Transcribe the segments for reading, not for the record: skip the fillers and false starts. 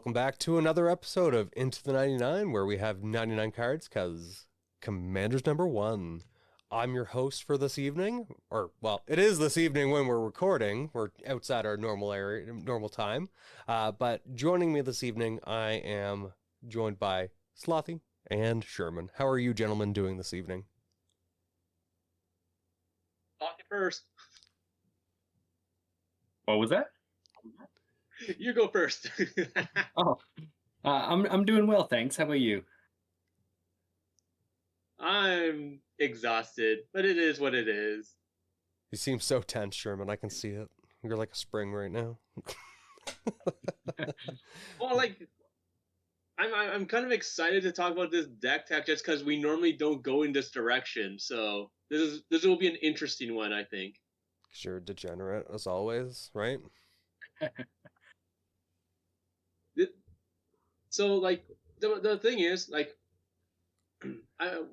Welcome back to another episode of Into the 99, where we have 99 cards because Commander's number one. I'm your host for this evening, or, well, it is this evening when we're recording. We're outside our normal time. But joining me this evening, I am joined by Slothy and Sherman. How are you gentlemen doing this evening? Talking first. What was that? You go first. Oh, I'm doing well, thanks. How about you? I'm exhausted, but it is what it is. You seem so tense, Sherman. I can see it. You're like a spring right now. Well, like I'm kind of excited to talk about this deck tech just because we normally don't go in this direction. So this will be an interesting one, I think. 'Cause you're a degenerate as always, right? So like the thing is like I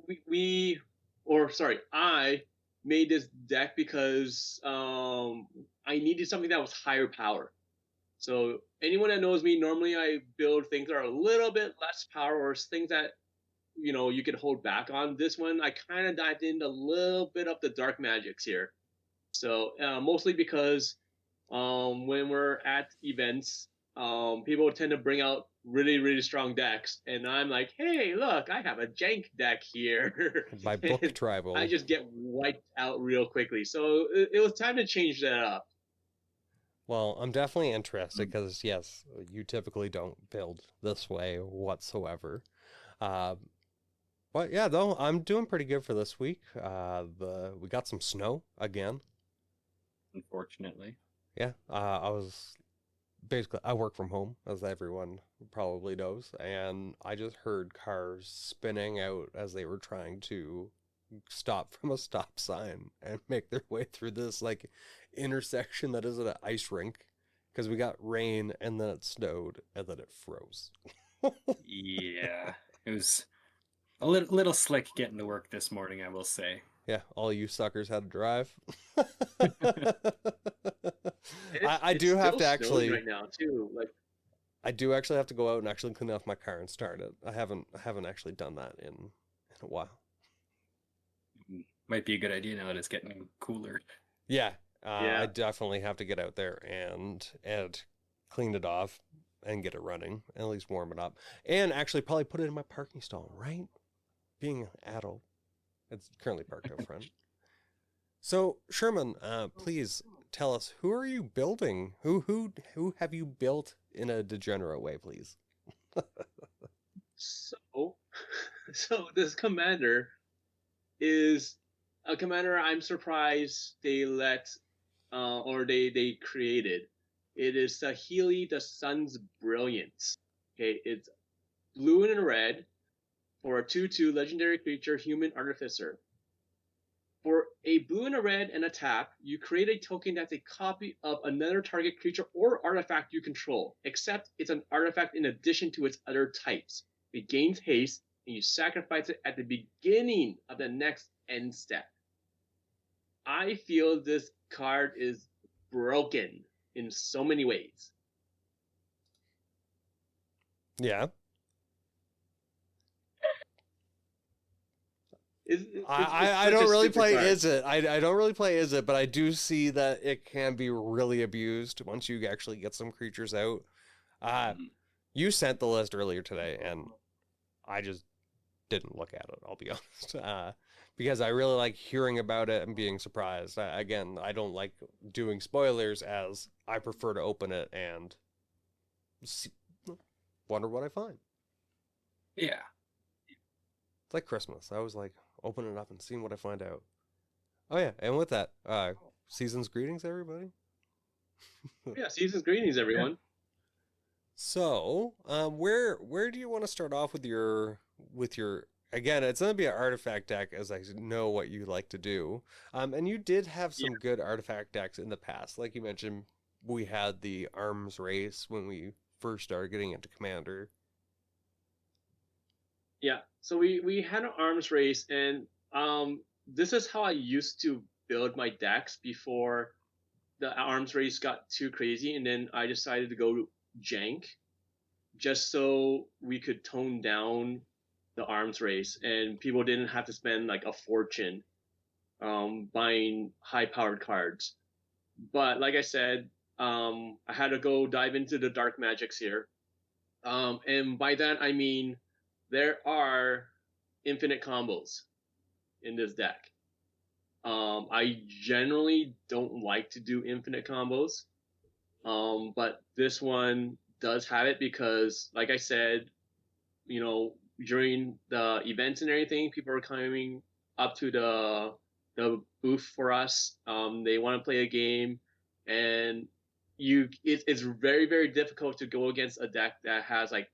made this deck because I needed something that was higher power. So anyone that knows me, normally I build things that are a little bit less power or things that you could hold back on. This one I kind of dived into a little bit of the dark magics here. So mostly because when we're at events, people tend to bring out really, really strong decks, and I'm like, hey, look, I have a jank deck here. My book tribal. I just get wiped out real quickly. So it was time to change that up. Well, I'm definitely interested because, yes, you typically don't build this way whatsoever. But yeah, though, I'm doing pretty good for this week. We got some snow again. Unfortunately. Yeah, I work from home, as everyone probably knows, and I just heard cars spinning out as they were trying to stop from a stop sign and make their way through this like intersection that is an ice rink because we got rain and then it snowed and then it froze. Yeah, it was a little slick getting to work this morning, I will say. Yeah, all you suckers had to drive. I do It's have still to actually snowing right now too. Like I do actually have to go out and actually clean off my car and start it. I haven't actually done that in a while. Might be a good idea now that it's getting cooler. Yeah, yeah, I definitely have to get out there and clean it off and get it running, at least warm it up, and actually probably put it in my parking stall. Right, being an adult, it's currently parked out front. So Sherman, please tell us, who are you building? Who have you built in a degenerate way, please? so so this commander is a commander I'm surprised they let or they created. It is Saheeli the Sun's Brilliance. Okay, it's blue and red for a 2/2 legendary creature, human artificer. For a blue and a red and a tap, you create a token that's a copy of another target creature or artifact you control, except it's an artifact in addition to its other types. It gains haste, and you sacrifice it at the beginning of the next end step. I feel this card is broken in so many ways. Yeah. I don't really play Is It. I don't really play Is It, but I do see that it can be really abused once you actually get some creatures out. You sent the list earlier today, and I just didn't look at it, I'll be honest. Because I really like hearing about it and being surprised. Again, I don't like doing spoilers, as I prefer to open it and see, wonder what I find. Yeah. It's like Christmas. I was like, open it up and seeing what I find out. Oh yeah, and with that, season's greetings, everybody. Yeah, season's greetings, everyone. So, where do you want to start off with your again? It's gonna be an artifact deck, as I know what you like to do. And you did have some good artifact decks in the past, like you mentioned. We had the arms race when we first started getting into Commander. Yeah, so we had an arms race, and this is how I used to build my decks before the arms race got too crazy, and then I decided to go to jank. just so we could tone down the arms race and people didn't have to spend like a fortune buying high-powered cards. But like I said, I had to go dive into the dark magics here. And by that, I mean there are infinite combos in this deck. I generally don't like to do infinite combos, but this one does have it because, like I said, during the events and everything, people are coming up to the booth for us. They want to play a game, and it's very, very difficult to go against a deck that has like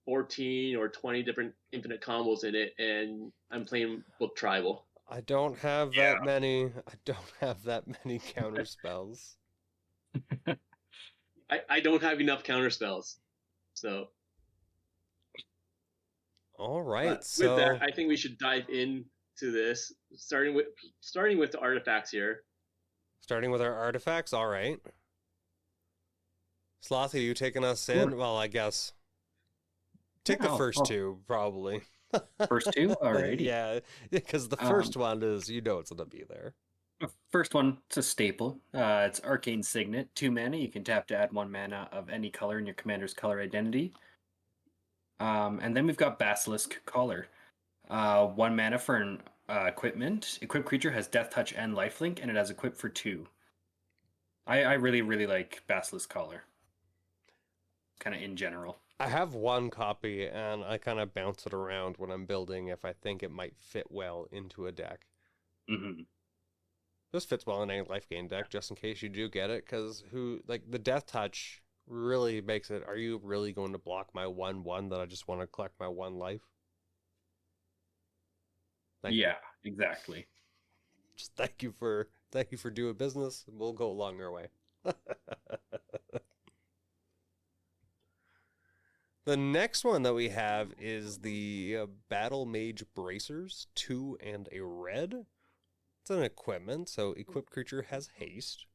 14 or 20 different infinite combos in it, and I'm playing book tribal. I don't have that many. I don't have that many counter spells. I don't have enough counter spells, so. All right. But with that, I think we should dive into this, starting with the artifacts here. Starting with our artifacts, all right. Slothy, you taking us in? Sure. Well, I guess. Take the first two, probably. First two? Alrighty. Yeah, because the first one is, it's going to be there. First one, it's a staple. It's Arcane Signet, 2 mana. You can tap to add 1 mana of any color in your commander's color identity. And then we've got Basilisk Collar. 1 mana for an equipment. Equipped creature has Death Touch and Lifelink, and it has equip for 2. I really, really like Basilisk Collar. Kind of in general. I have 1 copy, and I kind of bounce it around when I'm building if I think it might fit well into a deck. Mm-hmm. This fits well in any life gain deck, just in case you do get it, because the Death Touch really makes it, are you really going to block my 1/1 that I just want to collect my 1 life? Thank you. Exactly. Just thank you for doing business. We'll go along our way. The next one that we have is the Battle Mage Bracers, 2 and a red. It's an equipment, so equipped creature has haste,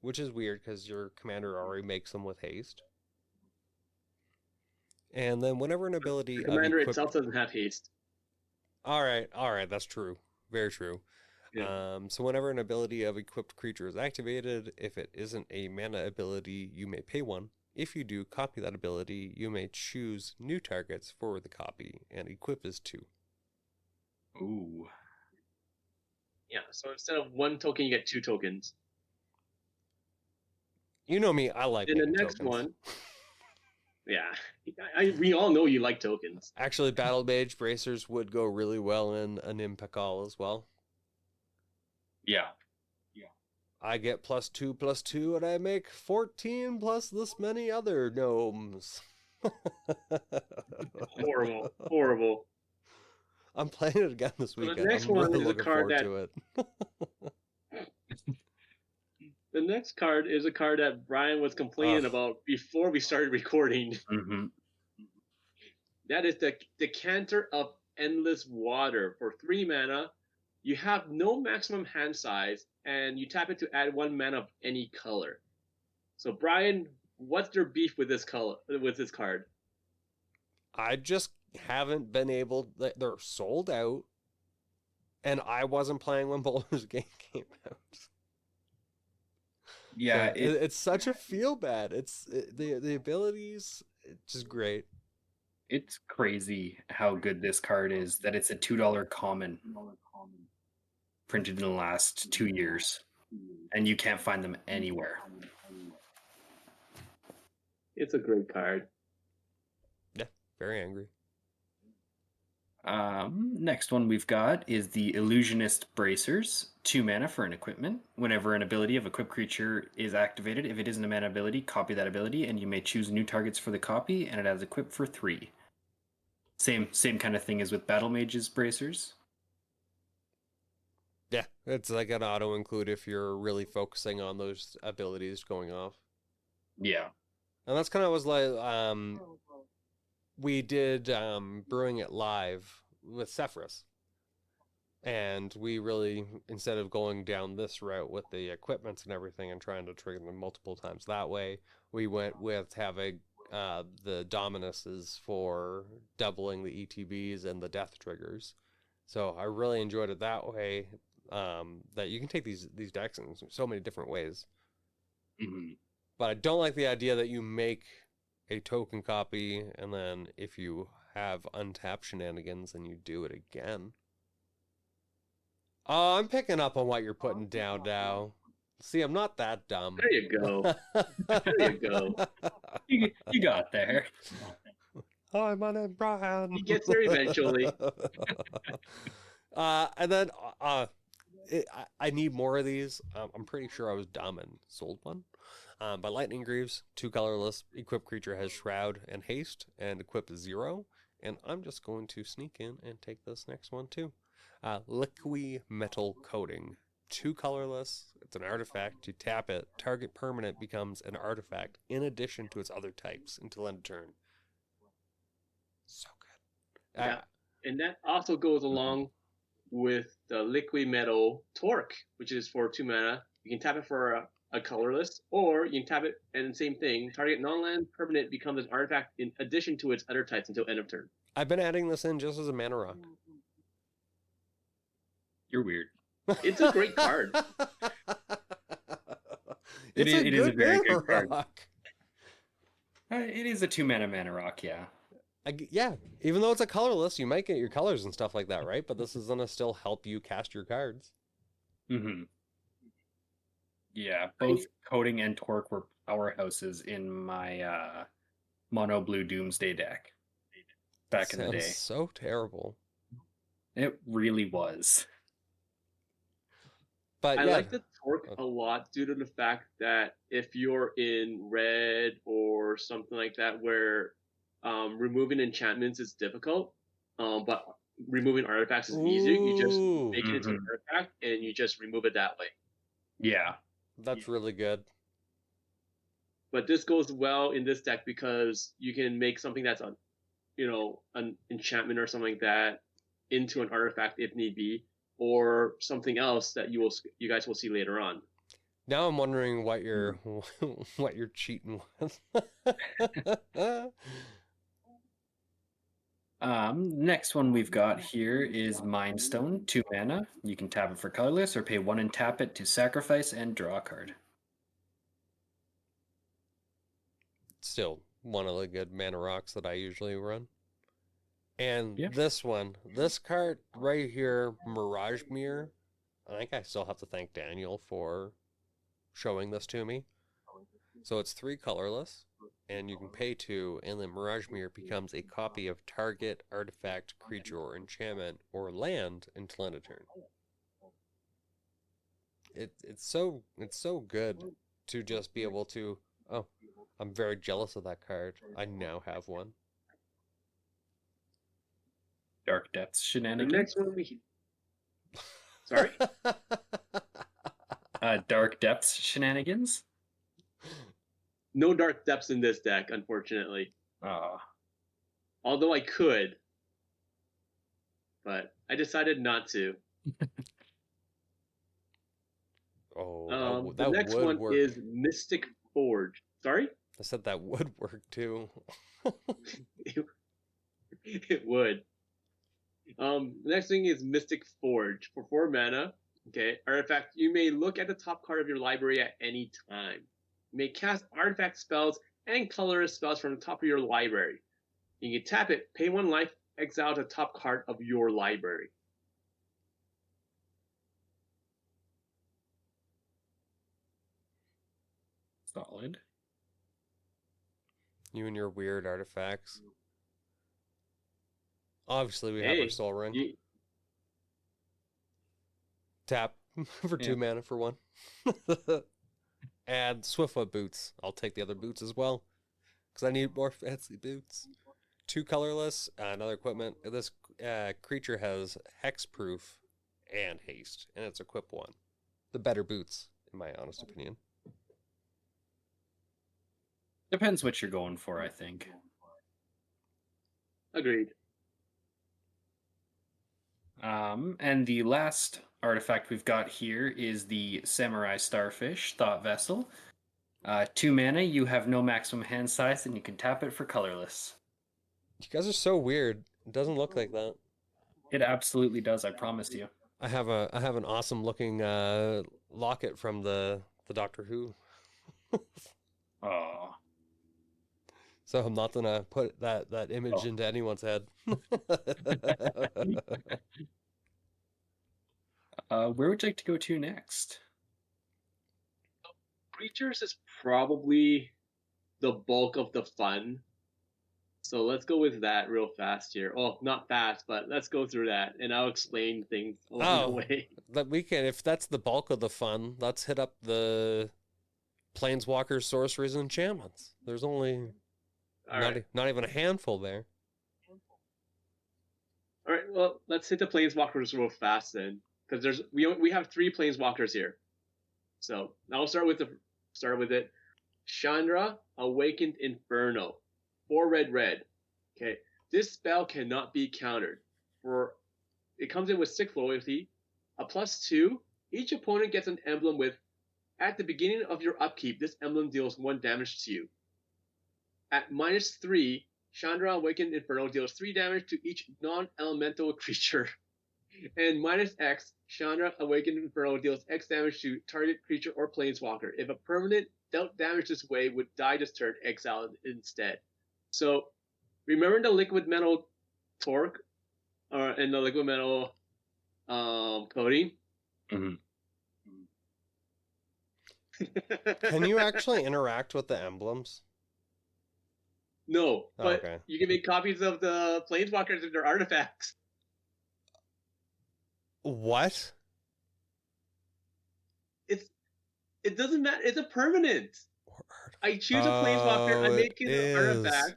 which is weird because your commander already makes them with haste. And then whenever an ability... The commander itself doesn't have haste. All right, that's true. Very true. Yeah. So whenever an ability of equipped creature is activated, if it isn't a mana ability, you may pay 1. If you do copy that ability, you may choose new targets for the copy, and equip is 2. Ooh. Yeah, so instead of 1 token, you get 2 tokens. You know me, I like and the next tokens. One, yeah, we all know you like tokens. Actually, Battle Mage Bracers would go really well in an Impakal as well. Yeah. I get +2/+2, and I make 14 plus this many other gnomes. Horrible. I'm playing it again this weekend. The next I'm one really is looking forward to it. The next card is a card that Brian was complaining about before we started recording. Mm-hmm. That is the Decanter of Endless Water. For 3 mana, you have no maximum hand size, and you tap it to add 1 mana of any color. So, Brian, what's your beef with this card? I just haven't been able. They're sold out, and I wasn't playing when Baldur's Gate came out. Yeah, it's such a feel bad. The abilities, it's just great. It's crazy how good this card is. That it's a $2 common, printed in the last 2 years, and you can't find them anywhere. It's a great card. Yeah, very angry. Next one we've got is the Illusionist Bracers, 2 mana for an equipment. Whenever an ability of equipped creature is activated, if it isn't a mana ability, copy that ability, and you may choose new targets for the copy, and it has equip for 3. Same kind of thing as with Battle Mage's Bracers. Yeah, it's like an auto include if you're really focusing on those abilities going off. Yeah. And that's kind of was like we did brewing it live with Sephiroth. And we really, instead of going down this route with the equipments and everything and trying to trigger them multiple times that way, we went with having the Dominus is for doubling the ETBs and the death triggers. So I really enjoyed it that way. That you can take these decks in so many different ways. Mm-hmm. But I don't like the idea that you make a token copy and then if you have untapped shenanigans, then you do it again. Oh, I'm picking up on what you're putting down now. See, I'm not that dumb. There you go. There you go. You got there. Hi, my name's Brian. He gets there eventually. And then I need more of these. I'm pretty sure I was dumb and sold one. But Lightning Greaves, 2 colorless, equipped creature has Shroud and Haste, and equip 0. And I'm just going to sneak in and take this next one too. Liquid Metal Coating, 2 colorless. It's an artifact. You tap it. Target permanent becomes an artifact in addition to its other types until end of turn. So good. Yeah. And that also goes along with the Liquid Metal Torque, which is for 2 mana. You can tap it for a colorless, or you can tap it and same thing. Target non-land permanent becomes an artifact in addition to its other types until end of turn. I've been adding this in just as a mana rock. You're weird. It's a great card. It is a very good card. rock. It is a 2 mana rock, yeah. Yeah, even though it's a colorless, you might get your colors and stuff like that, right? But this is going to still help you cast your cards. Mm-hmm. Yeah, both Coding and Torque were powerhouses in my mono blue Doomsday deck back in the day. So terrible. It really was. But I yeah. like the Torque a lot due to the fact that if you're in red or something like that where removing enchantments is difficult, but removing artifacts is easier, you just make it into an artifact and you just remove it that way. Yeah. That's really good. But this goes well in this deck because you can make something that's an enchantment or something like that into an artifact if need be, or something else that you guys will see later on. Now I'm wondering what you're cheating with. Next one we've got here is Mind Stone, 2 mana. You can tap it for colorless or pay 1 and tap it to sacrifice and draw a card. Still one of the good mana rocks that I usually run. And Yeah. this card right here, Mirage Mirror. I think I still have to thank Daniel for showing this to me. So it's 3 colorless, and you can pay 2, and then Mirage Mirror becomes a copy of target artifact, creature, or enchantment, or land until end of turn. It's so good to just be able to. Oh, I'm very jealous of that card. I now have one. Dark Depths The Shenanigans. next one Sorry? Dark Depths Shenanigans. No Dark Depths in this deck, unfortunately. Although I could, but I decided not to. Oh, the next would one work. is Mystic Forge. Sorry? I said that would work too. It would. The next thing is Mystic Forge for 4 mana. Okay, artifact. You may look at the top card of your library at any time. You may cast artifact spells and colorless spells from the top of your library. You can tap it, pay 1 life, exile the top card of your library. Solid. You and your weird artifacts. Obviously, we have our Soul Ring. Tap for 2 mana for 1. Add Swiftfoot Boots. I'll take the other boots as well, because I need more fancy boots. 2 colorless, another equipment. This creature has Hexproof and Haste, and it's equip 1. The better boots, in my honest opinion. Depends what you're going for, I think. Agreed. And the last artifact we've got here is the Samurai Starfish Thought Vessel. 2 mana, you have no maximum hand size, and you can tap it for colorless. You guys are so weird. It doesn't look like that. It absolutely does, I promise you. I have an awesome looking locket from the Doctor Who. Oh. So I'm not gonna put that image into anyone's head. Where would you like to go to next? Creatures is probably the bulk of the fun. So let's go with that real fast here. Oh, not fast, but let's go through that, and I'll explain things along the way. That we can, if that's the bulk of the fun, let's hit up the Planeswalkers, Sorceries, and Enchantments. There's only not even a handful there. All right, well, let's hit the Planeswalkers real fast then, because we have 3 Planeswalkers here. So I'll start with it. Chandra, Awakened Inferno, 4 red. Okay, this spell cannot be countered. It comes in with 6 loyalty, a +2. Each opponent gets an emblem with. At the beginning of your upkeep, this emblem deals 1 damage to you. At -3, Chandra Awakened Inferno deals 3 damage to each non-elemental creature. And -X, Chandra Awakened Inferno deals X damage to target creature or planeswalker. If a permanent dealt damage this way would die this turn, exiled instead. So, remember the liquid metal torque, and the liquid metal coating? Mm-hmm. Can you actually interact with the emblems? No, but okay. You can make copies of the planeswalkers and their artifacts. What? It doesn't matter. It's a permanent. I choose a planeswalker. I make it an artifact.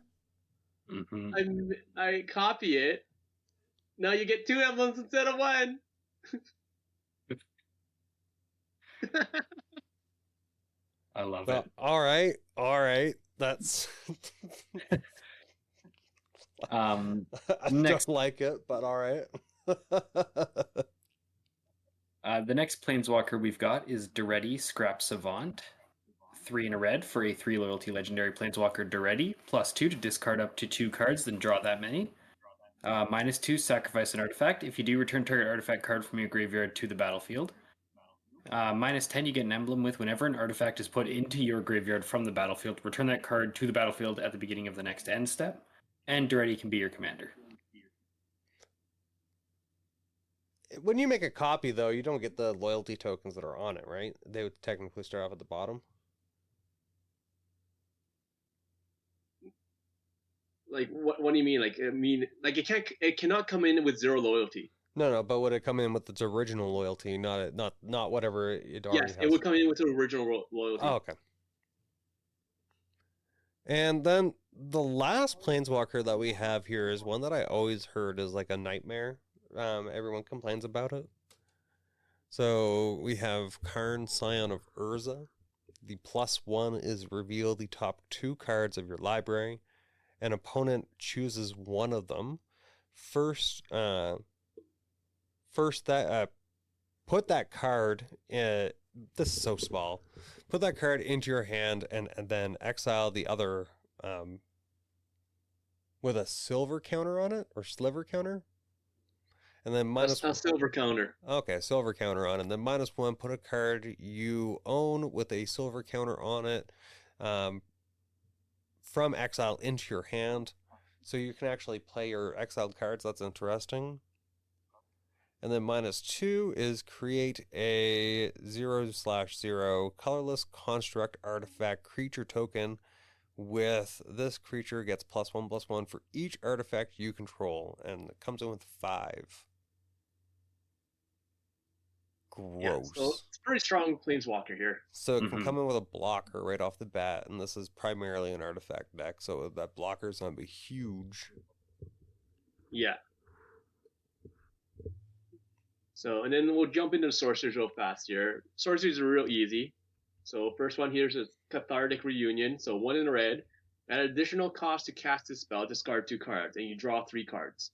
Mm-hmm. I copy it. Now you get 2 emblems instead of 1. I love it. All right. That's. I don't like it, but all right. The next Planeswalker we've got is Duretti Scrap Savant. 3 in a red for a 3 loyalty legendary Planeswalker Duretti. +2 to discard up to 2 cards, then draw that many. -2, sacrifice an artifact. If you do, return target artifact card from your graveyard to the battlefield. -10, you get an emblem with whenever an artifact is put into your graveyard from the battlefield, return that card to the battlefield at the beginning of the next end step. And Duretti can be your commander. When you make a copy, though, you don't get the loyalty tokens that are on it, right? They would technically start off at the bottom. Like, what do you mean? It cannot come in with 0 loyalty. No, but would it come in with its original loyalty, not whatever it already has? Yes, it would come in with the original loyalty. Oh, okay. And then the last Planeswalker that we have here is one that I always heard is like a nightmare. Everyone complains about it. So we have Karn, Scion of Urza. The +1 is reveal the top 2 cards of your library. An opponent chooses one of them. First put that card in. This is so small. Put that card into your hand and then exile the other with a silver counter on it or sliver counter. And then a silver counter. Okay, silver counter on it. And then -1, put a card you own with a silver counter on it from exile into your hand. So you can actually play your exiled cards. That's interesting. And then -2 is create a 0/0 colorless construct artifact creature token with this creature gets +1/+1 for each artifact you control. And it comes in with 5. Gross. Yeah, so it's a pretty strong planeswalker here. So it can come in with a blocker right off the bat, and this is primarily an artifact deck, so that blocker is going to be huge. Yeah. So, and then we'll jump into the sorceries real fast here. Sorceries are real easy. So first one here is Cathartic Reunion. So 1 in a red. At an additional cost to cast this spell, discard 2 cards, and you draw 3 cards.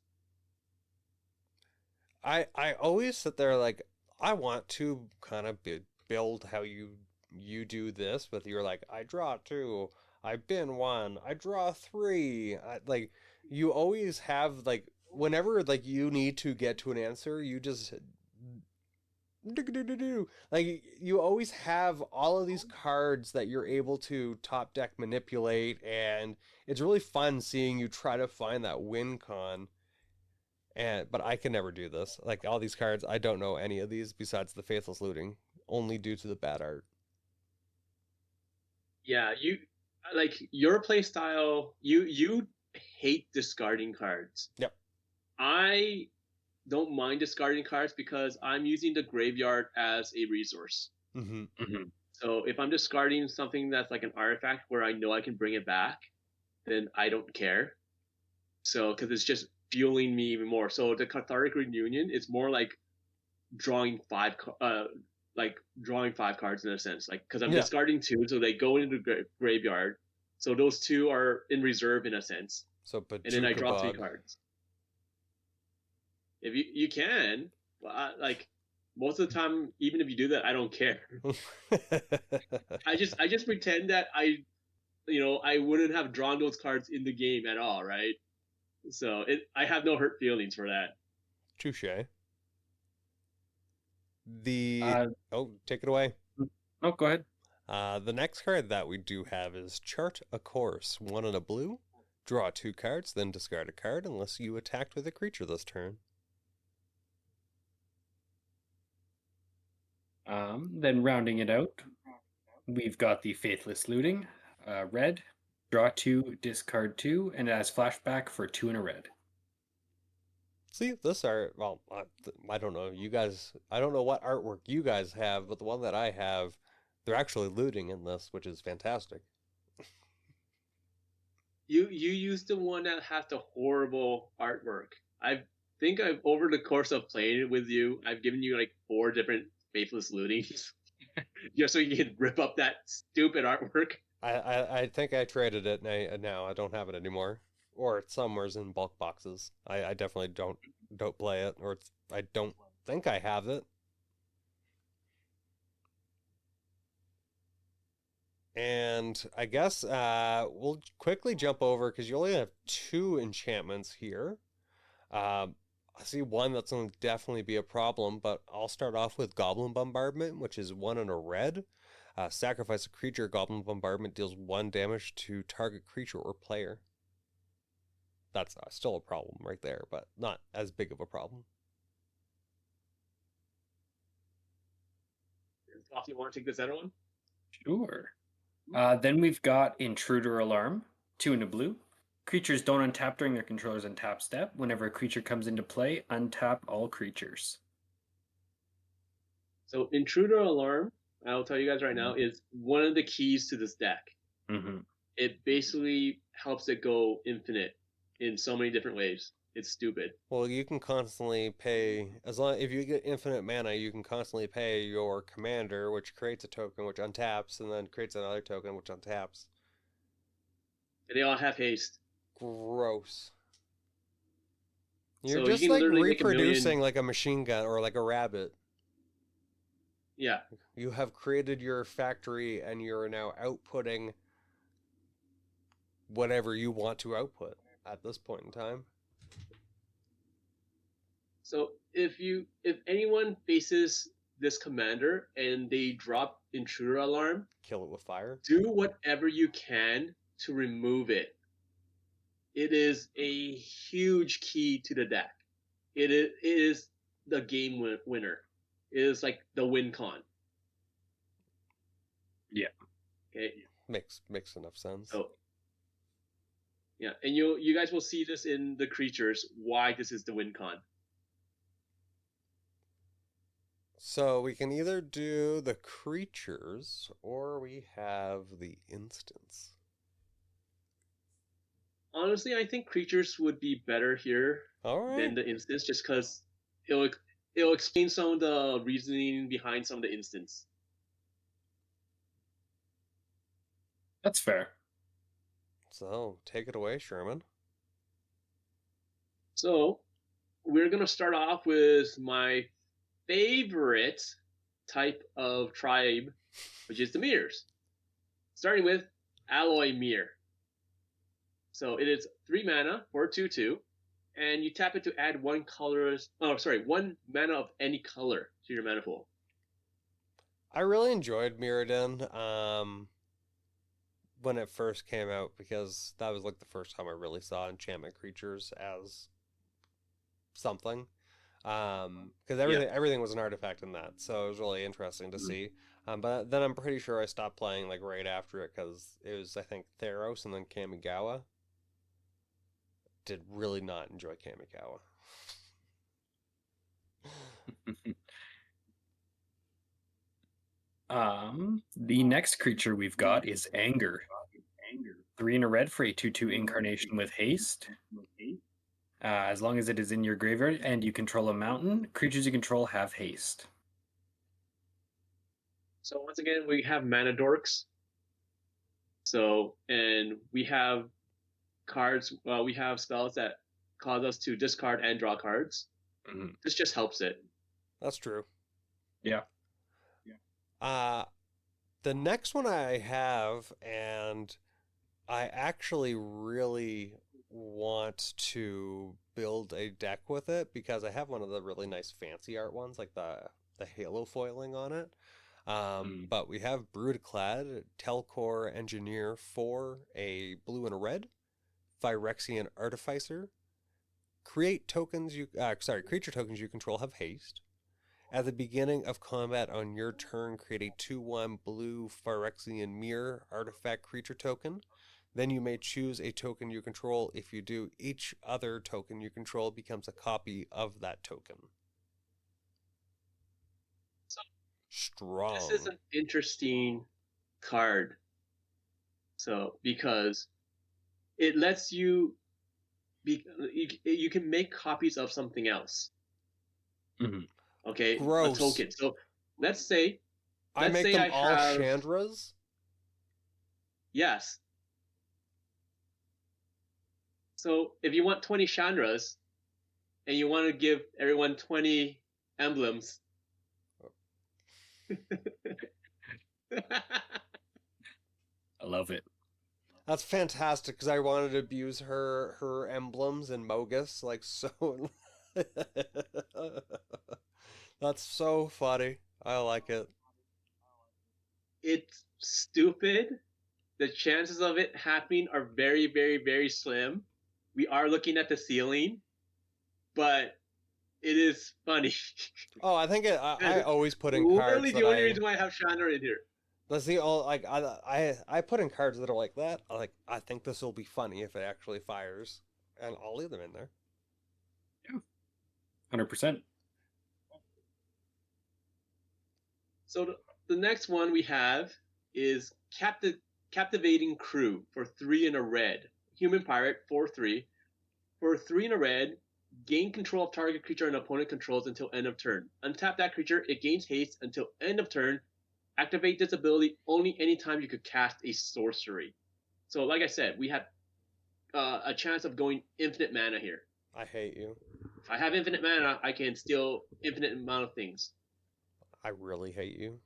I always sit there like, I want to kind of build how you you do this with you're like, I draw 2, I bin 1, I draw 3. Like you always have like whenever like you need to get to an answer, you just like you always have all of these cards that you're able to top deck manipulate, and it's really fun seeing you try to find that win con. But I can never do this. Like all these cards, I don't know any of these besides the Faithless Looting, only due to the bad art. Yeah, you like your play style. You hate discarding cards. Yep. I don't mind discarding cards because I'm using the graveyard as a resource. Mm-hmm. Mm-hmm. So if I'm discarding something that's like an artifact where I know I can bring it back, then I don't care. So because it's just fueling me even more. So the Cathartic Reunion is more like drawing five cards in a sense, like because I'm discarding 2, so they go into the graveyard. So those 2 are in reserve in a sense. So, but and then I draw 3 cards. If you can, like most of the time, even if you do that, I don't care. I just pretend that I wouldn't have drawn those cards in the game at all, right? So I have no hurt feelings for that. Touche. Take it away. Oh, go ahead. The next card that we do have is Chart a Course. 1 and a blue. Draw 2 cards, then discard a card unless you attacked with a creature this turn. Then rounding it out, we've got the Faithless Looting, red, draw 2, discard 2, and it has flashback for 2 and a red. See, this art, well, I don't know, you guys, I don't know what artwork you guys have, but the one that I have, they're actually looting in this, which is fantastic. You used the one that has the horrible artwork. I think I've, over the course of playing it with you, I've given you like 4 different Faithless Lootings. Just so you can rip up that stupid artwork. I think I traded it, and now I don't have it anymore. Or it's somewhere's in bulk boxes. I definitely don't play it, or I don't think I have it. And I guess we'll quickly jump over because you only have 2 enchantments here. I see one that's going to definitely be a problem, but I'll start off with Goblin Bombardment, which is 1 and a red. Sacrifice a creature. Goblin Bombardment deals 1 damage to target creature or player. That's still a problem right there, but not as big of a problem. You want to take this other one? Sure. Then we've got Intruder Alarm, 2 and a blue. Creatures don't untap during their controller's untap step. Whenever a creature comes into play, untap all creatures. So Intruder Alarm, I'll tell you guys right now, is one of the keys to this deck. Mm-hmm. It basically helps it go infinite in so many different ways. It's stupid. Well, you can constantly pay, if you get infinite mana, you can constantly pay your commander, which creates a token which untaps, and then creates another token which untaps. And they all have haste. Gross. You're So just you can like reproducing like a machine gun or like a rabbit. Yeah. You have created your factory and you're now outputting whatever you want to output at this point in time. So if anyone faces this commander and they drop Intruder Alarm, kill it with fire. Do whatever you can to remove it. It is a huge key to the deck. It is the game winner. It is like the win con. Yeah. Okay. Makes enough sense. So, yeah, and you guys will see this in the creatures, why this is the win con. So we can either do the creatures or we have the instance. Honestly, I think creatures would be better here than the instance, just because it'll explain some of the reasoning behind some of the instance. That's fair. So take it away, Sherman. So we're gonna start off with my favorite type of tribe, which is the mirrors. Starting with Alloy Mirror. So it is 3 mana for 2/2, and you tap it to add one mana of any color to your mana pool. I really enjoyed Mirrodin when it first came out, because that was like the first time I really saw enchantment creatures as something. Because everything was an artifact in that, so it was really interesting to see. But then I'm pretty sure I stopped playing like right after it, because it was, I think, Theros and then Kamigawa. Did really not enjoy Kamigawa. The next creature we've got is Anger. 3 and a red for a 2/2 incarnation with haste. As long as it is in your graveyard and you control a mountain, creatures you control have haste. So once again, we have mana dorks. So, and we have cards, we have spells that cause us to discard and draw cards. Mm-hmm. This just helps it. That's true. Yeah. The next one I have, and I actually really want to build a deck with it, because I have one of the really nice fancy art ones, like the halo foiling on it. But we have Broodclad, Telcor Engineer for a blue and a red, Phyrexian Artificer. Creature tokens you control have haste. At the beginning of combat on your turn, create a 2/1 blue Phyrexian Mirror artifact creature token. Then you may choose a token you control. If you do, each other token you control becomes a copy of that token. So, strong. This is an interesting card. So, because it lets you can make copies of something else. Mm-hmm. Okay, Gross. A token. So let's say I make them all Chandras. Yes. So if you want 20 Chandras, and you want to give everyone 20 emblems, I love it. That's fantastic, because I wanted to abuse her emblems in Mogus, like, so. That's so funny. I like it. It's stupid. The chances of it happening are very, very, very slim. We are looking at the ceiling, but it is funny. Oh, I think I always put in cards. Literally, the only reason why I have Chandra in here. That's the all. Like I put in cards that are like that. Like, I think this will be funny if it actually fires, and I'll leave them in there. Yeah, 100%. So the next one we have is Captivating Crew for 3 and a red. Human Pirate, 4/3. For 3 and a red, gain control of target creature an opponent controls until end of turn. Untap that creature, it gains haste until end of turn. Activate this ability only anytime you could cast a sorcery. So like I said, we have a chance of going infinite mana here. I hate you. If I have infinite mana, I can steal infinite amount of things. I really hate you.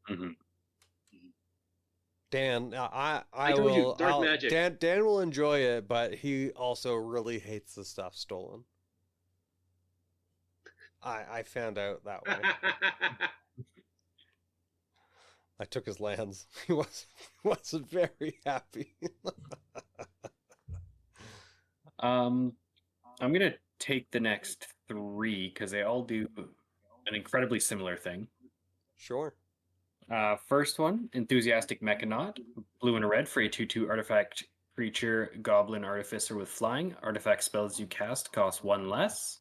Mm-hmm. Dan, I told you, will. dark magic. Dan will enjoy it, but he also really hates the stuff stolen. I found out that way. I took his lands. He wasn't very happy. I'm gonna take the next 3 because they all do an incredibly similar thing. Sure. First one, Enthusiastic Mechanaut, blue and a red for a 2/2 artifact creature, Goblin Artificer with flying. Artifact spells you cast cost 1 less.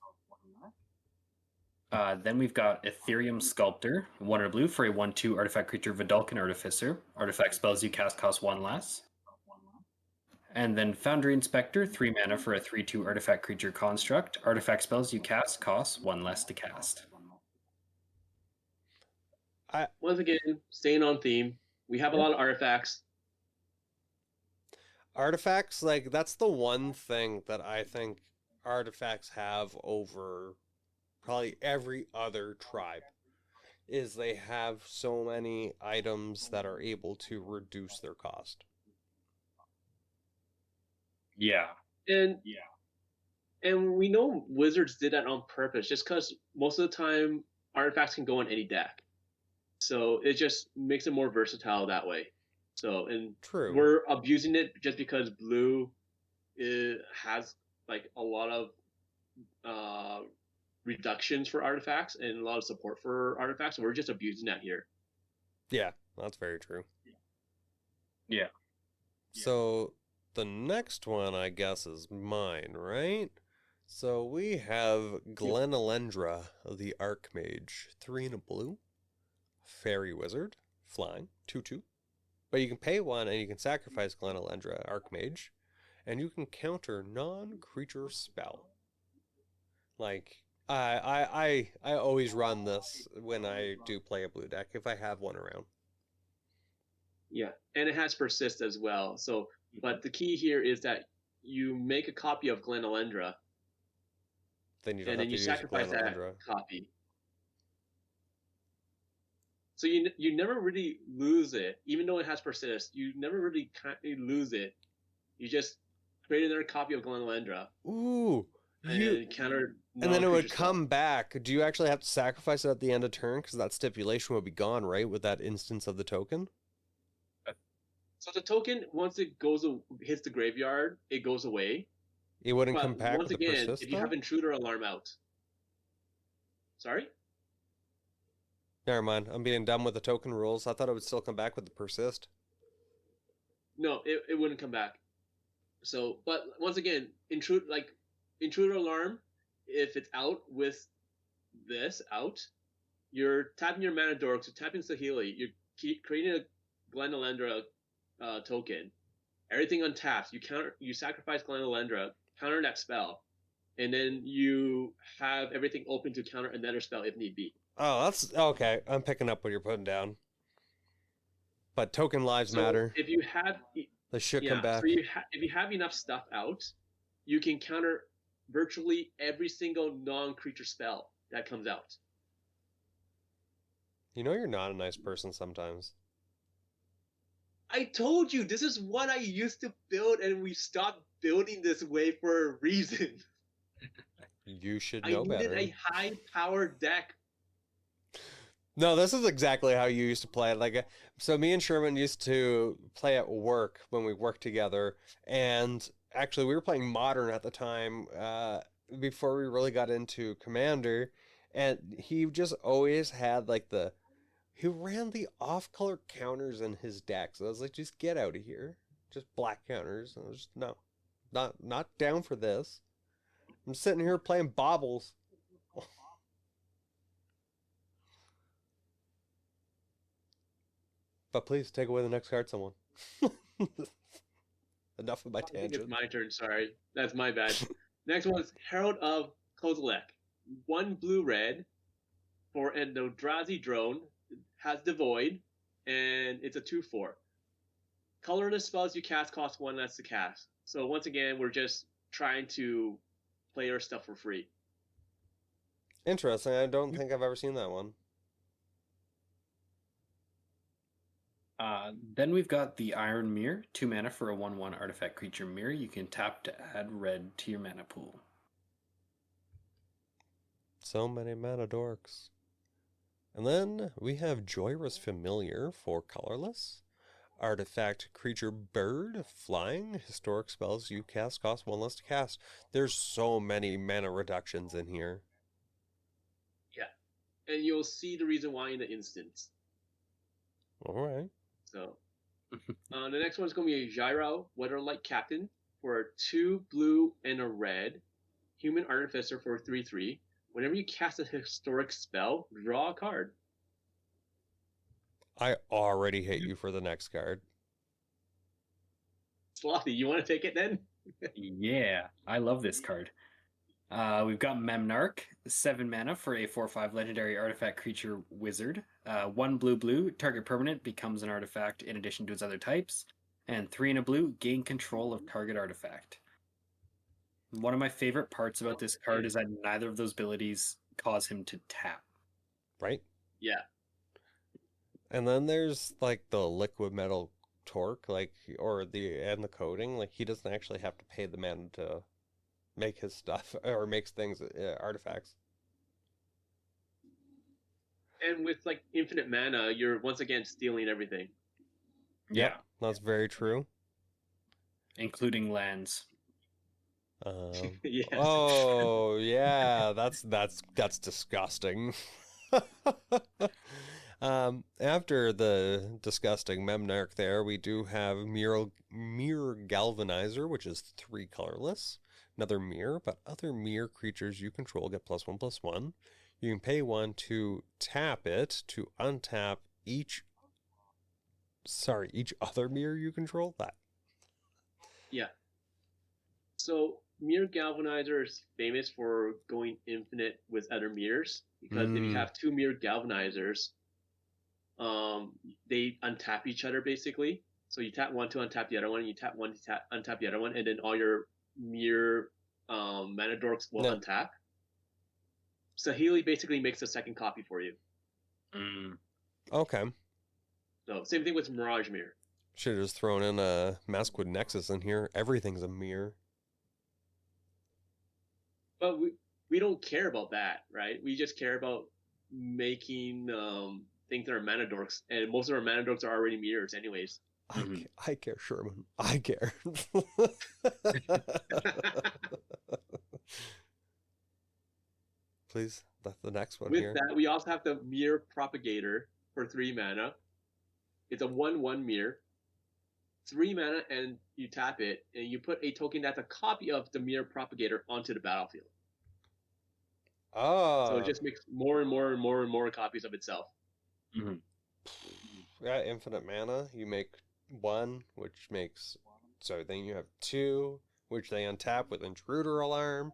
Then we've got Ethereum Sculptor, 1 or blue for a 1/2 artifact creature, Vidalcan Artificer. Artifact spells you cast cost 1 less. And then Foundry Inspector, 3 mana for a 3/2 artifact creature construct. Artifact spells you cast costs 1 less to cast. Once again, staying on theme, we have a lot of artifacts. Artifacts, like, that's the one thing that I think artifacts have over probably every other tribe. is they have so many items that are able to reduce their cost. Yeah. And we know Wizards did that on purpose, just because most of the time artifacts can go on any deck, so it just makes it more versatile that way. So, and True. we're abusing it just because blue has like a lot of reductions for artifacts and a lot of support for artifacts. So we're just abusing that here. Yeah, that's very true. Yeah. So the next one, I guess, is mine, right? So we have Glenalendra, the Archmage, 3 and a blue, Fairy Wizard, flying, 2/2. But you can pay 1 and you can sacrifice Glenalendra, Archmage, and you can counter non-creature spell. Like, I always run this when I do play a blue deck, if I have one around. Yeah, and it has persist as well. So, but the key here is that you make a copy of Glenalendra, Then you don't and have then to you use sacrifice that Glenalendra. copy. So you never really lose it, even though it has persist. You never really lose it. You just create another copy of Glenalendra. Ooh, and counter. And then it would come back. Do you actually have to sacrifice it at the end of turn? Because that stipulation would be gone, right? With that instance of the token? So the token, once it hits the graveyard, it goes away. It wouldn't come back once with the again, persist, if you have intruder alarm out. Sorry? Never mind. I'm being dumb with the token rules. I thought it would still come back with the persist. No, it wouldn't come back. So, but once again, intruder alarm, if it's out with this out, you're tapping your mana dork, so tapping Saheeli, you're creating a Glenalendra token. Everything untaps. You sacrifice Glenalendra, counter that spell, and then you have everything open to counter another spell if need be. Oh, that's okay. I'm picking up what you're putting down. But token lives matter. If you have, they should come back. So if you have enough stuff out, you can counter virtually every single non-creature spell that comes out. You know you're not a nice person sometimes. I told you, this is what I used to build, and we stopped building this way for a reason. You should know better. I needed a high-powered deck. No, this is exactly how you used to play it. Like, so me and Sherman used to play at work when we worked together, and actually we were playing Modern at the time, before we really got into Commander, and he just always had like he ran the off-color counters in his deck. So I was like, just get out of here. Just black counters. I was just, no, not down for this. I'm sitting here playing baubles. But please take away the next card, someone. Enough of my tangent. I think it's my turn, sorry. That's my bad. Next one is Herald of Kozilek. 1 blue-red for an Eldrazi drone. Has Devoid, and it's a 2/4. Colorless spells you cast cost 1 less to cast. So once again, we're just trying to play our stuff for free. Interesting. I don't think I've ever seen that one. Then we've got the Iron Mirror, 2 mana for a 1/1 artifact creature mirror. You can tap to add red to your mana pool. So many mana dorks. And then we have Joyrus Familiar for colorless. Artifact creature bird, flying, historic spells you cast cost 1 less to cast. There's so many mana reductions in here. Yeah. And you'll see the reason why in the instance. Alright. So, the next one's going to be a Gyro, Weatherlight Captain, for 2 blue and a red. Human Artificer for 3/3. Whenever you cast a historic spell, draw a card. I already hate you for the next card. Slothy, you want to take it then? Yeah, I love this card. We've got Memnarch, 7 mana for a 4/5 legendary artifact creature wizard. 1 blue, target permanent becomes an artifact in addition to its other types. And 3 and a blue, gain control of target artifact. One of my favorite parts about this card is that neither of those abilities cause him to tap. Right? Yeah. And then there's like the liquid metal torque, like or the coating. Like he doesn't actually have to pay the man to make his stuff or makes things artifacts. And with like infinite mana, you're once again stealing everything. Yep, yeah, that's very true. Including lands. Yes. Oh yeah, that's disgusting. After the disgusting Memnarch there, we do have Mirror Galvanizer, which is 3 colorless. Another mirror, but other mirror creatures you control get +1/+1. You can pay 1 to tap it to untap each other mirror you control. That. Yeah. So Mirror Galvanizer is famous for going infinite with other mirrors, because if you have 2 Mirror Galvanizers, they untap each other basically. So you tap one to untap the other one, and you tap one to untap the other one, and then all your mirror mana dorks will untap. Saheeli basically makes a second copy for you. Okay. So same thing with Mirage Mirror. Should have just thrown in a Maskwood Nexus in here. Everything's a mirror. But we don't care about that, right? We just care about making things that are mana dorks, and most of our mana dorks are already mirrors anyways. I care, Sherman. I care. Please, that's the next one. With here. that, we also have the Mirror Propagator for 3 mana. It's a 1/1 mirror. 3 mana, and you tap it, and you put a token that's a copy of the Mirror Propagator onto the battlefield. Oh. So it just makes more and more and more and more copies of itself. Yeah, infinite mana. You make 1, which makes... So then you have 2, which they untap with Intruder Alarm.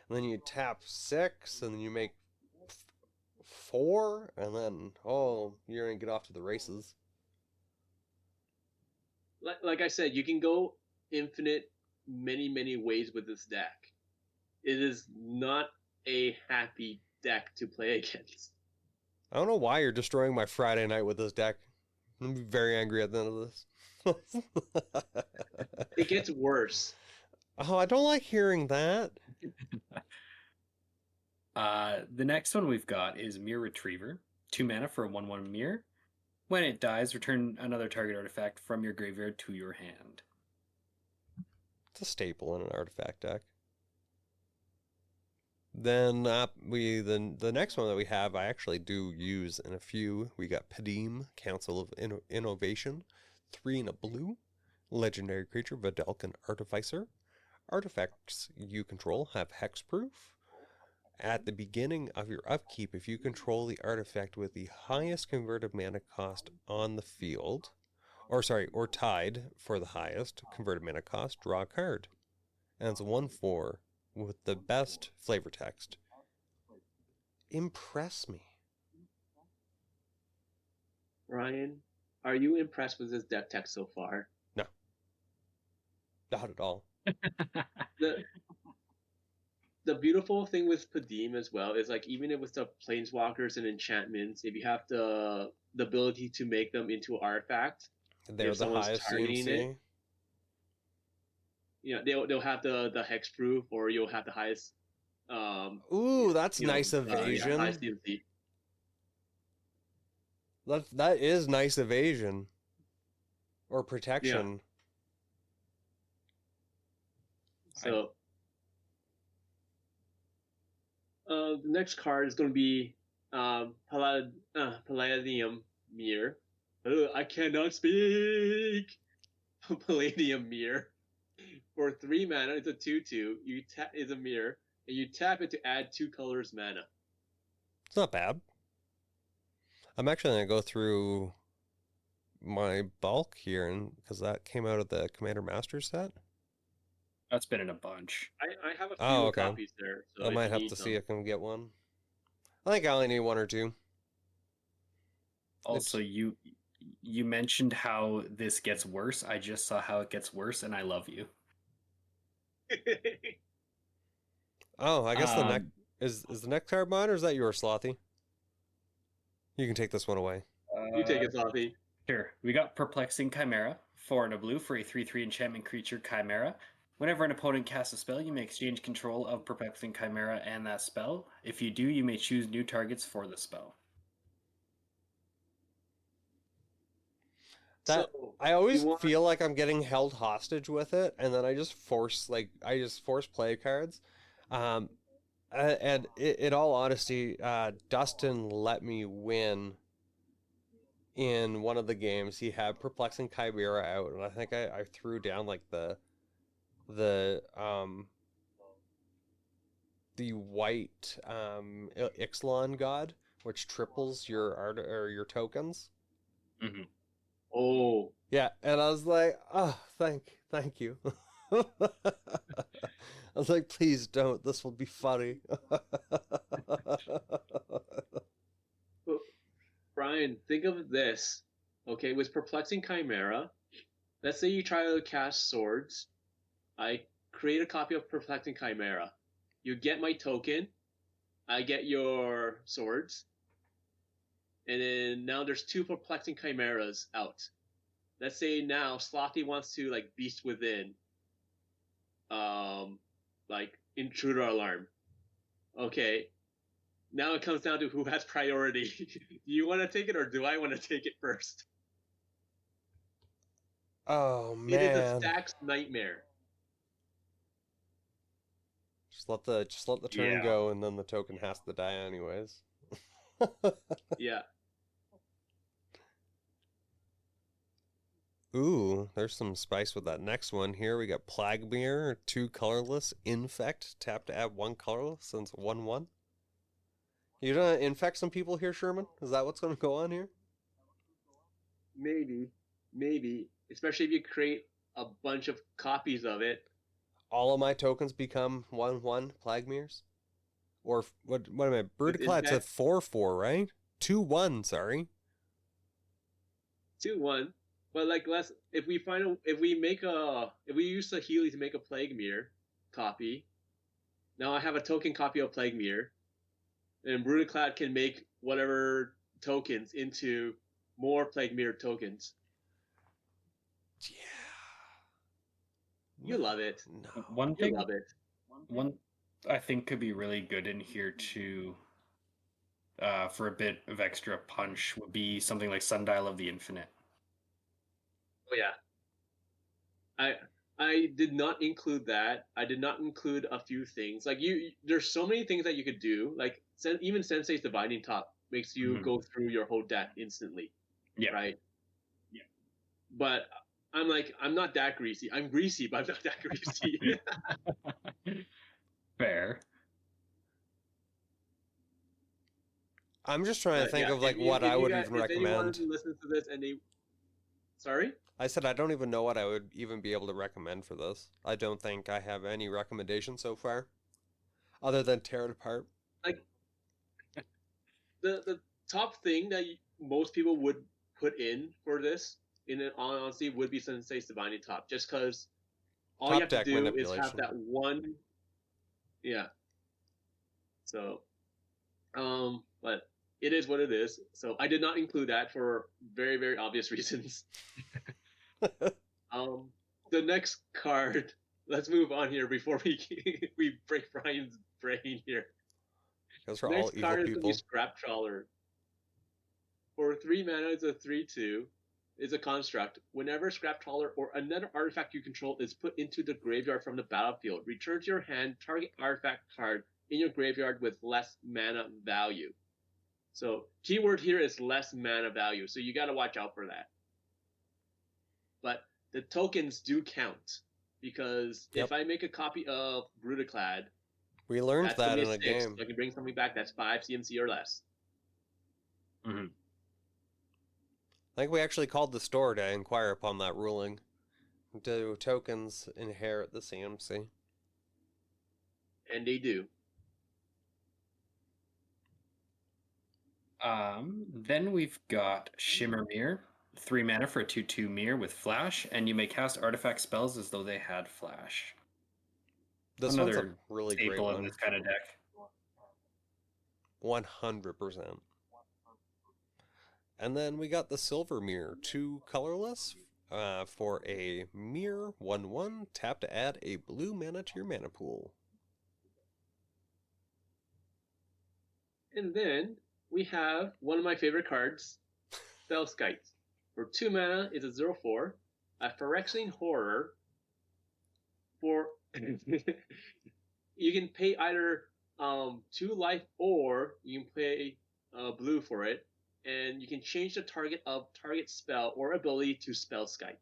And then you tap 6, and then you make 4, and then, you're going to get off to the races. Like I said, you can go infinite many, many ways with this deck. It is not a happy deck to play against. I don't know why you're destroying my Friday night with this deck. I'm going to be very angry at the end of this. It gets worse. Oh, I don't like hearing that. The next one we've got is Mirror Retriever. 2 mana for a 1/1 mirror. When it dies, return another target artifact from your graveyard to your hand. It's a staple in an artifact deck. Then the next one that we have, I actually do use in a few. We got Padim, Council of Innovation, 3 and a blue, legendary creature, Vidalcan Artificer. Artifacts you control have hexproof. At the beginning of your upkeep, if you control the artifact with the highest converted mana cost on the field, or tied for the highest converted mana cost, draw a card. And it's 1/4 with the best flavor text. Impress me. Ryan, are you impressed with this deck text so far? No. Not at all. The beautiful thing with Padim as well is, like, even with the planeswalkers and enchantments, if you have the ability to make them into an artifact, they're the highest CMC. They'll have the hexproof, or you'll have the highest. Ooh, that's nice evasion. Highest CMC. That is nice evasion or protection. Yeah. So. The next card is going to be Palladium Mirror. I cannot speak! Palladium Mirror. For 3 mana, it's a 2/2. It's a mirror, and you tap it to add 2 colors mana. It's not bad. I'm actually going to go through my bulk here, because that came out of the Commander Master set. That's been in a bunch. I have a few copies there. So I might have to see if I can get one. I think I only need 1 or 2. Also, you mentioned how this gets worse. I just saw how it gets worse, and I love you. I guess the next is the next card mine, or is that yours, Slothy? You can take this one away. You take it, Slothy. Sure. We got Perplexing Chimera, 4 and a blue for a 3/3 enchantment creature Chimera. Whenever an opponent casts a spell, you may exchange control of Perplexing Chimera and that spell. If you do, you may choose new targets for the spell. That So, I always you want- feel like I'm getting held hostage with it, and then I just force play cards. And in all honesty, Dustin let me win in one of the games. He had Perplexing Chimera out, and I think I threw down like the white Ixalan god, which triples your art or your tokens. Mm-hmm. Oh, Yeah, and I was like, oh, thank you. I was like, please don't. This will be funny. Brian, think of this. Okay, with Perplexing Chimera, let's say you try to cast swords. I create a copy of Perplexing Chimera. You get my token. I get your swords. And then now there's 2 Perplexing Chimeras out. Let's say now Slothy wants to like Beast Within. Like Intruder Alarm. Okay. Now it comes down to who has priority. Do you want to take it or do I want to take it first? Oh It is a man. stacks nightmare. Just let the turn go, and then the token has to die anyways. Yeah. Ooh, there's some spice with that next one here. We got Plague Mirror, 2 colorless, Infect, tap to add 1 colorless, since 1/1. You gonna infect some people here, Sherman? Is that what's gonna go on here? Maybe. Especially if you create a bunch of copies of it. All of my tokens become 1/1 Plague Mirrors? Or what am I? Brutaclad's a 4/4, right? 2/1, sorry. 2/1. But like if we use Saheeli to make a Plague Mirror copy, now I have a token copy of Plague Mirror, and Brutaclad can make whatever tokens into more Plague Mirror tokens. Yeah. You love it. No. One thing, You love it. one I think could be really good in here too, for a bit of extra punch would be something like Sundial of the Infinite. Oh yeah. I did not include that. I did not include a few things. Like there's so many things that you could do. Like even Sensei's Divining Top makes you go through your whole deck instantly. Yeah. Right. Yeah. But I'm not that greasy. I'm greasy, but I'm not that greasy. Fair. I'm just trying to think of like what I would even recommend. If anyone listens to this and sorry? I said I don't even know what I would even be able to recommend for this. I don't think I have any recommendations so far, other than tear it apart. Like the top thing that most people would put in for this, in all honesty, would be Sensei's Divining Top, just because all you have to do is have that one. Yeah. So, but it is what it is. So I did not include that for very, very obvious reasons. The next card. Let's move on here before we break Brian's brain here. Because we're Next all evil card people. is going to be Scrap Trawler. For 3 mana, it's a 3/2. It's a construct. Whenever Scrap Trawler or another artifact you control is put into the graveyard from the battlefield, return to your hand target artifact card in your graveyard with less mana value. So keyword here is less mana value. So you got to watch out for that. But the tokens do count, because if I make a copy of Brutaclad, we learned that in a 6, game. So I can bring something back that's 5 CMC or less. Mm-hmm. I think we actually called the store to inquire upon that ruling. Do tokens inherit the CMC? And they do. Then we've got Shimmer Mirror, 3 mana for a 2/2 mirror with flash, and you may cast artifact spells as though they had flash. This one's a really great staple one. in this kind of deck. 100%. And then we got the Silver Mirror, 2 colorless, for a mirror 1/1. Tap to add a blue mana to your mana pool. And then we have one of my favorite cards, Spellskite. For 2 mana, it's a 0/4, a Phyrexian Horror. For you can pay either 2 life or you can pay blue for it, and you can change the target spell or ability to Spellskite.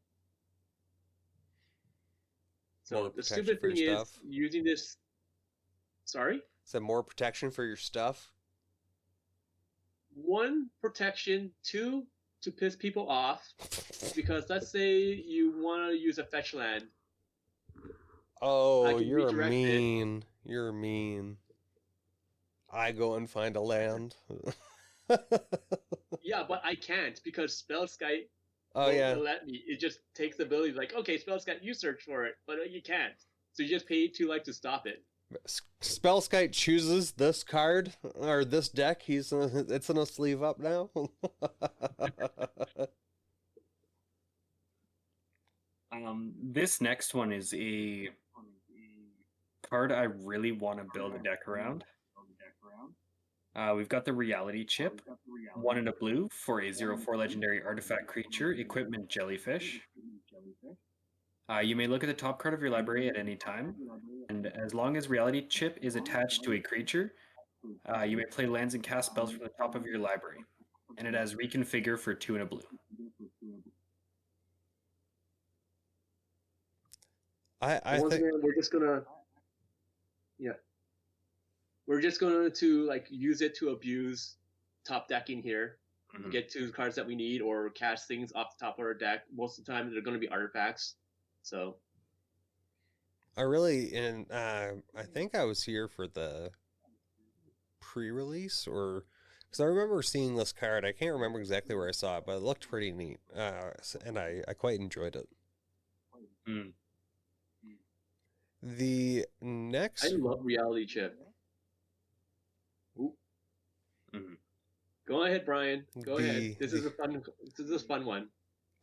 So More the protection stupid for thing your is stuff. using this. Sorry. Is that more protection for your stuff? 1, protection. 2, to piss people off, because let's say you want to use a fetch land. Oh, you're redirect mean. You're mean. I go and find a land. Yeah, but I can't because Spellskite Oh yeah. won't let me. It just takes the ability like, okay, Spellskite, you search for it, but you can't. So you just pay 2 life to stop it. Spellskite chooses this card or this deck. It's in a sleeve up now. This next one is a card I really want to build a deck around. We've got the Reality Chip, 1 and a blue for a 0/4 legendary artifact creature, equipment Jellyfish. You may look at the top card of your library at any time, and as long as Reality Chip is attached to a creature, you may play lands and cast spells from the top of your library. And it has Reconfigure for 2 and a blue. I think we're just gonna, we're just going to like use it to abuse top decking here, get 2 cards that we need, or cast things off the top of our deck. Most of the time, they're going to be artifacts. So I think I was here for the pre-release, or because I remember seeing this card. I can't remember exactly where I saw it, but it looked pretty neat, and I quite enjoyed it. The next, I love Reality Chip. Go ahead, Brian. Go ahead. This is a fun one.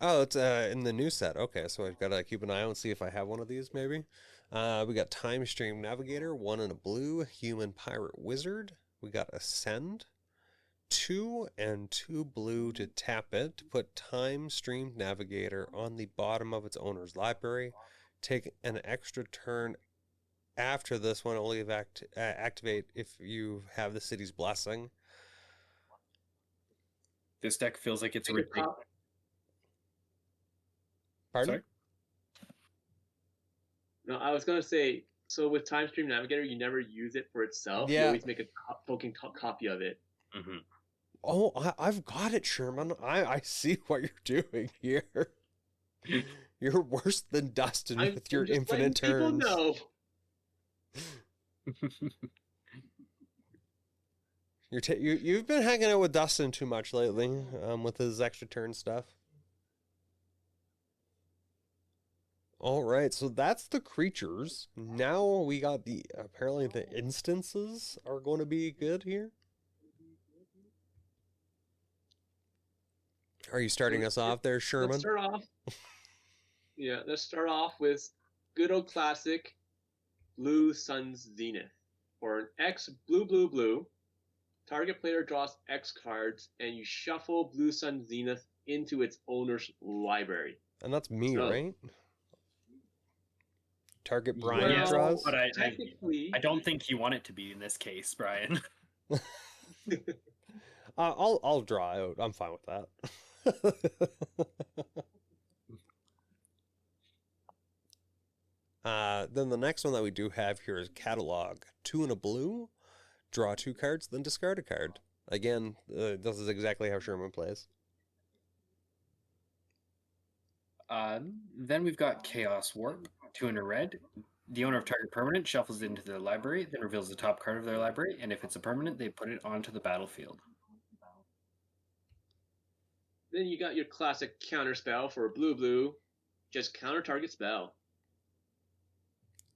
Oh, it's in the new set. Okay, so I've got to keep an eye out and see if I have one of these, maybe. We got Time Stream Navigator, 1 and a blue, Human Pirate Wizard. We got Ascend, 2 and 2 blue to tap it, to put Time Stream Navigator on the bottom of its owner's library. Take an extra turn after this one, only activate if you have the city's blessing. This deck feels like it's ridiculous. Pardon? Sorry? No, I was going to say, so with Time Stream Navigator, you never use it for itself. Yeah. You always make a token copy of it. Oh, I've got it, Sherman. I see what you're doing here. You're worse than Dustin with your infinite turns. People know. You've been hanging out with Dustin too much lately, with his extra turn stuff. All right, so that's the creatures. Now we got apparently the instances are going to be good here. Are you starting us off there, Sherman? Let's start off. Yeah, let's start off with good old classic Blue Sun's Zenith. For an X blue, target player draws X cards, and you shuffle Blue Sun Zenith into its owner's library. And that's me, right? Target Brian Yes, draws. but I don't think you want it to be in this case, Brian. I'll draw out. I'm fine with that. Then the next one that we do have here is Catalog. 2 and a blue, draw 2 cards, then discard a card. Again, this is exactly how Sherman plays. Then we've got Chaos Warp, 2 and a red. The owner of target permanent shuffles it into their library, then reveals the top card of their library, and if it's a permanent, they put it onto the battlefield. Then you got your classic counter spell for blue, just counter target spell.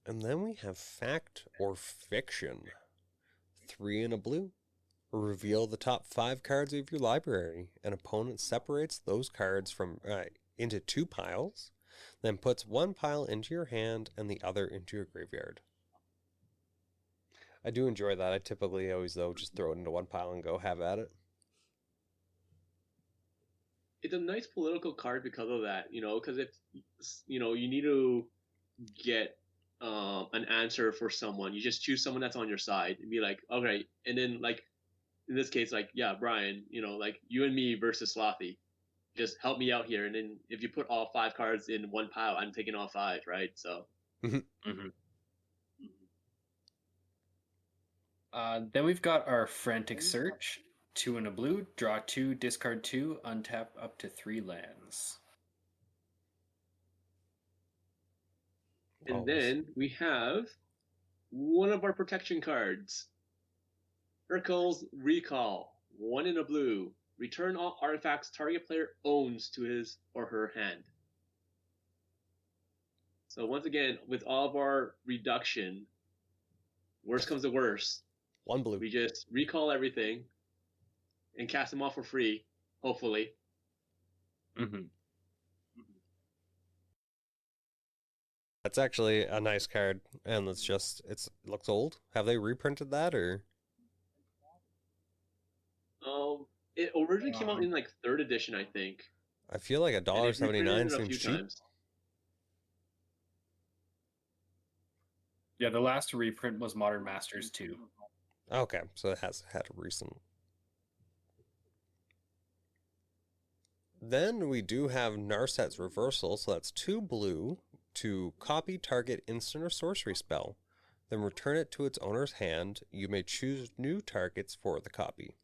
And then we have Fact or Fiction. 3 and a blue. Reveal the top 5 cards of your library. An opponent separates those cards from into 2 piles, then puts 1 pile into your hand and the other into your graveyard. I do enjoy that. I typically always, though, just throw it into 1 pile and go have at it. It's a nice political card because of that, because if, you need to get an answer for someone, you just choose someone that's on your side and be like, okay, and then like, in this case, like, yeah, Brian, like you and me versus Slothy, just help me out here. And then if you put all 5 cards in 1 pile, I'm taking all 5, right? So. Then we've got our Frantic Search. 2 and a blue, draw 2, discard 2, untap up to 3 lands. And then we have one of our protection cards. Urkel's Recall. 1 in a blue. Return all artifacts target player owns to his or her hand. So once again, with all of our reduction, worst comes to worst. 1 blue. We just recall everything and cast them off for free, hopefully. That's actually a nice card, and it looks old. Have they reprinted that, or? It originally came out in like 3rd edition, I think. I feel like $1.79 seems cheap. Times. Yeah, the last reprint was Modern Masters 2. Okay, so it has had a recent. Then we do have Narset's Reversal, so that's 2 blue to copy target instant or sorcery spell, then return it to its owner's hand. You may choose new targets for the copy.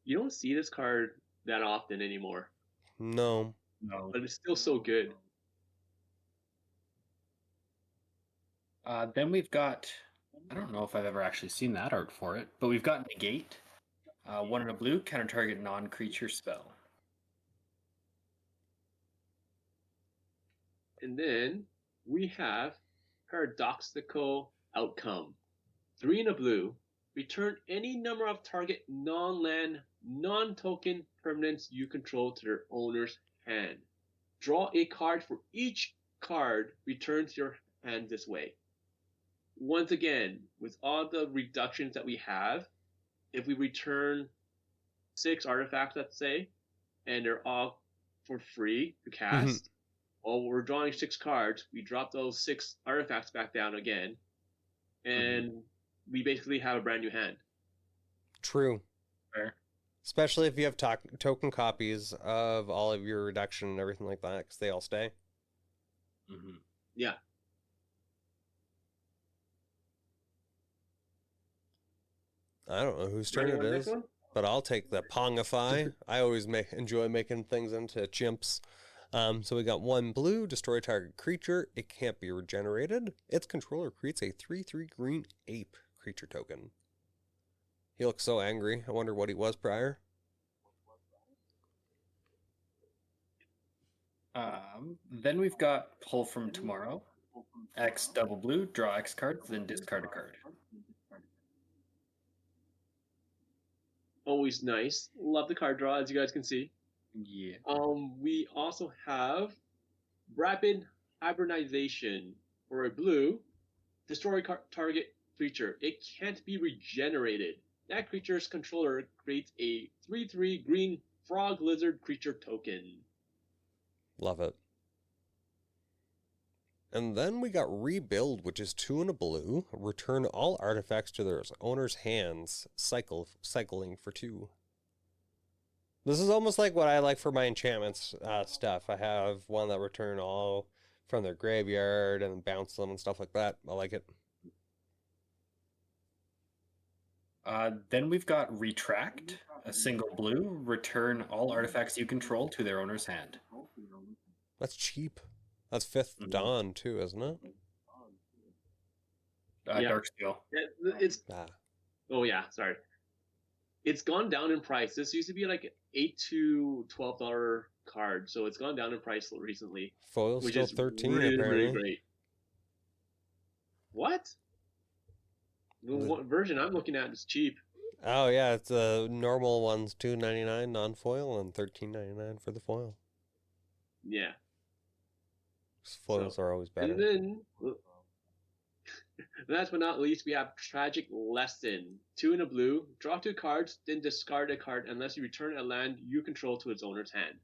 You don't see this card that often anymore. No. But it's still so good. Then we've got, I don't know if I've ever actually seen that art for it, but we've got Negate. 1 in a blue, counter target non-creature spell. And then we have Paradoxical Outcome. 3 in a blue, return any number of target non-land, non-token permanents you control to their owner's hand. Draw a card for each card returned to your hand this way. Once again, with all the reductions that we have, if we return 6 artifacts, let's say, and they're all for free to cast, or we're drawing 6 cards, we drop those 6 artifacts back down again, and we basically have a brand new hand. True. Fair. Especially if you have token copies of all of your reduction and everything like that, because they all stay. Yeah. I don't know whose turn it is, but I'll take the Pongify. I always enjoy making things into chimps. So we got 1 blue, destroy target creature. It can't be regenerated. Its controller creates a 3/3 green ape creature token. He looks so angry. I wonder what he was prior. Then we've got Pull from Tomorrow. X double blue, draw X cards, then discard a card. Always nice. Love the card draw, as you guys can see. Yeah. We also have Rapid Hibernization. For a blue, destroy target creature. It can't be regenerated. That creature's controller creates a 3/3 green frog lizard creature token. Love it. And then we got Rebuild, which is 2 and a blue. Return all artifacts to their owner's hands, cycling for 2. This is almost like what I like for my enchantments stuff. I have one that return all from their graveyard and bounce them and stuff like that. I like it. Then we've got Retract, a single blue. Return all artifacts you control to their owner's hand. That's cheap. That's 5th Dawn too, isn't it? Yeah. Darksteel. It's oh yeah, sorry. It's gone down in price. This used to be like $8 to $12 card, so it's gone down in price recently. Foil's which still is 13 really, apparently. really great. What? The version I'm looking at is cheap. Oh yeah, it's the normal one's $2.99 non-foil and $13.99 for the foil. Yeah. Foils are always better. And then, last but not least, we have Tragic Lesson. 2 in a blue. Draw 2 cards, then discard a card unless you return a land you control to its owner's hand.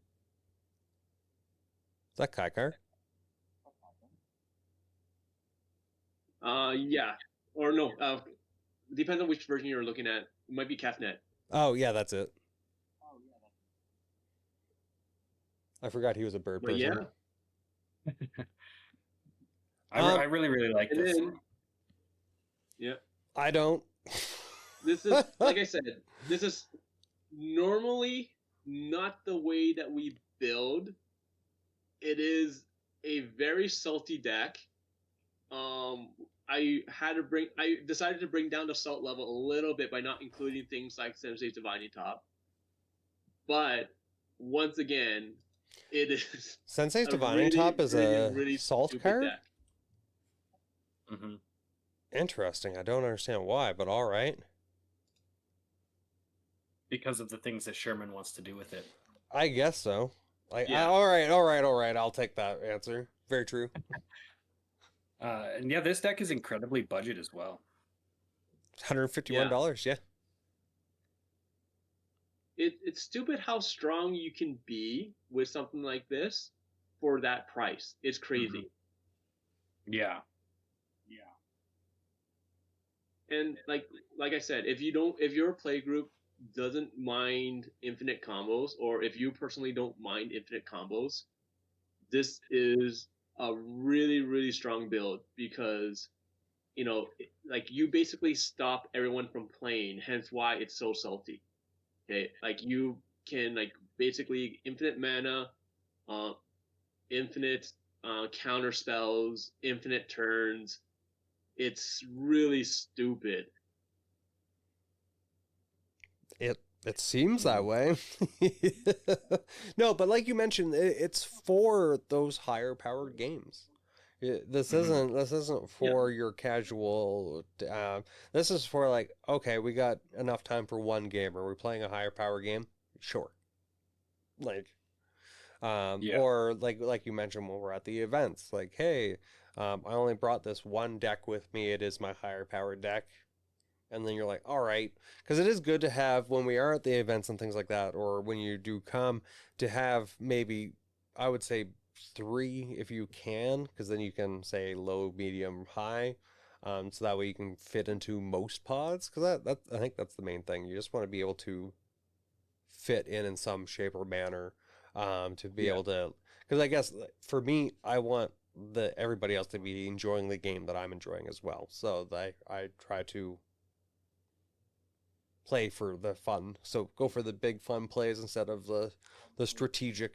Is that Kai card? Yeah. Or no. Depends on which version you're looking at. It might be Cafnet. Oh yeah, that's it. I forgot he was a bird person. Yeah. I really, really like this. Then, yeah. I don't. This is, like I said, this is normally not the way that we build. It is a very salty deck. I decided to bring down the salt level a little bit by not including things like Sensei's Divining Top. But once again, it is Sensei's Divining Top is a really salt card? Mm-hmm. Interesting. I don't understand why, but all right. Because of the things that Sherman wants to do with it. I guess so. Yeah. All right. I'll take that answer. Very true. And yeah, this deck is incredibly budget as well. $151, yeah. It's stupid how strong you can be with something like this for that price. It's crazy. Yeah. And like I said, if your play group doesn't mind infinite combos, or if you personally don't mind infinite combos, this is a really, really strong build because, you basically stop everyone from playing, hence why it's so salty. Okay, you can basically infinite mana, infinite counter spells, infinite turns. It's really stupid. It seems that way. No, but like you mentioned, it's for those higher powered games. This isn't for your casual. This is for okay, we got enough time for one game. Are we playing a higher power game? Sure. Or like you mentioned when we're at the events, hey, I only brought this one deck with me. It is my higher powered deck. And then you're like, all right, because it is good to have when we are at the events and things like that, or when you do come, to have maybe, I would say 3 if you can, because then you can say low, medium, high, so that way you can fit into most pods. Because I think that's the main thing. You just want to be able to fit in some shape or manner, to be able to. Because I guess for me, I want everybody else to be enjoying the game that I'm enjoying as well. So I try to play for the fun. So go for the big fun plays instead of the strategic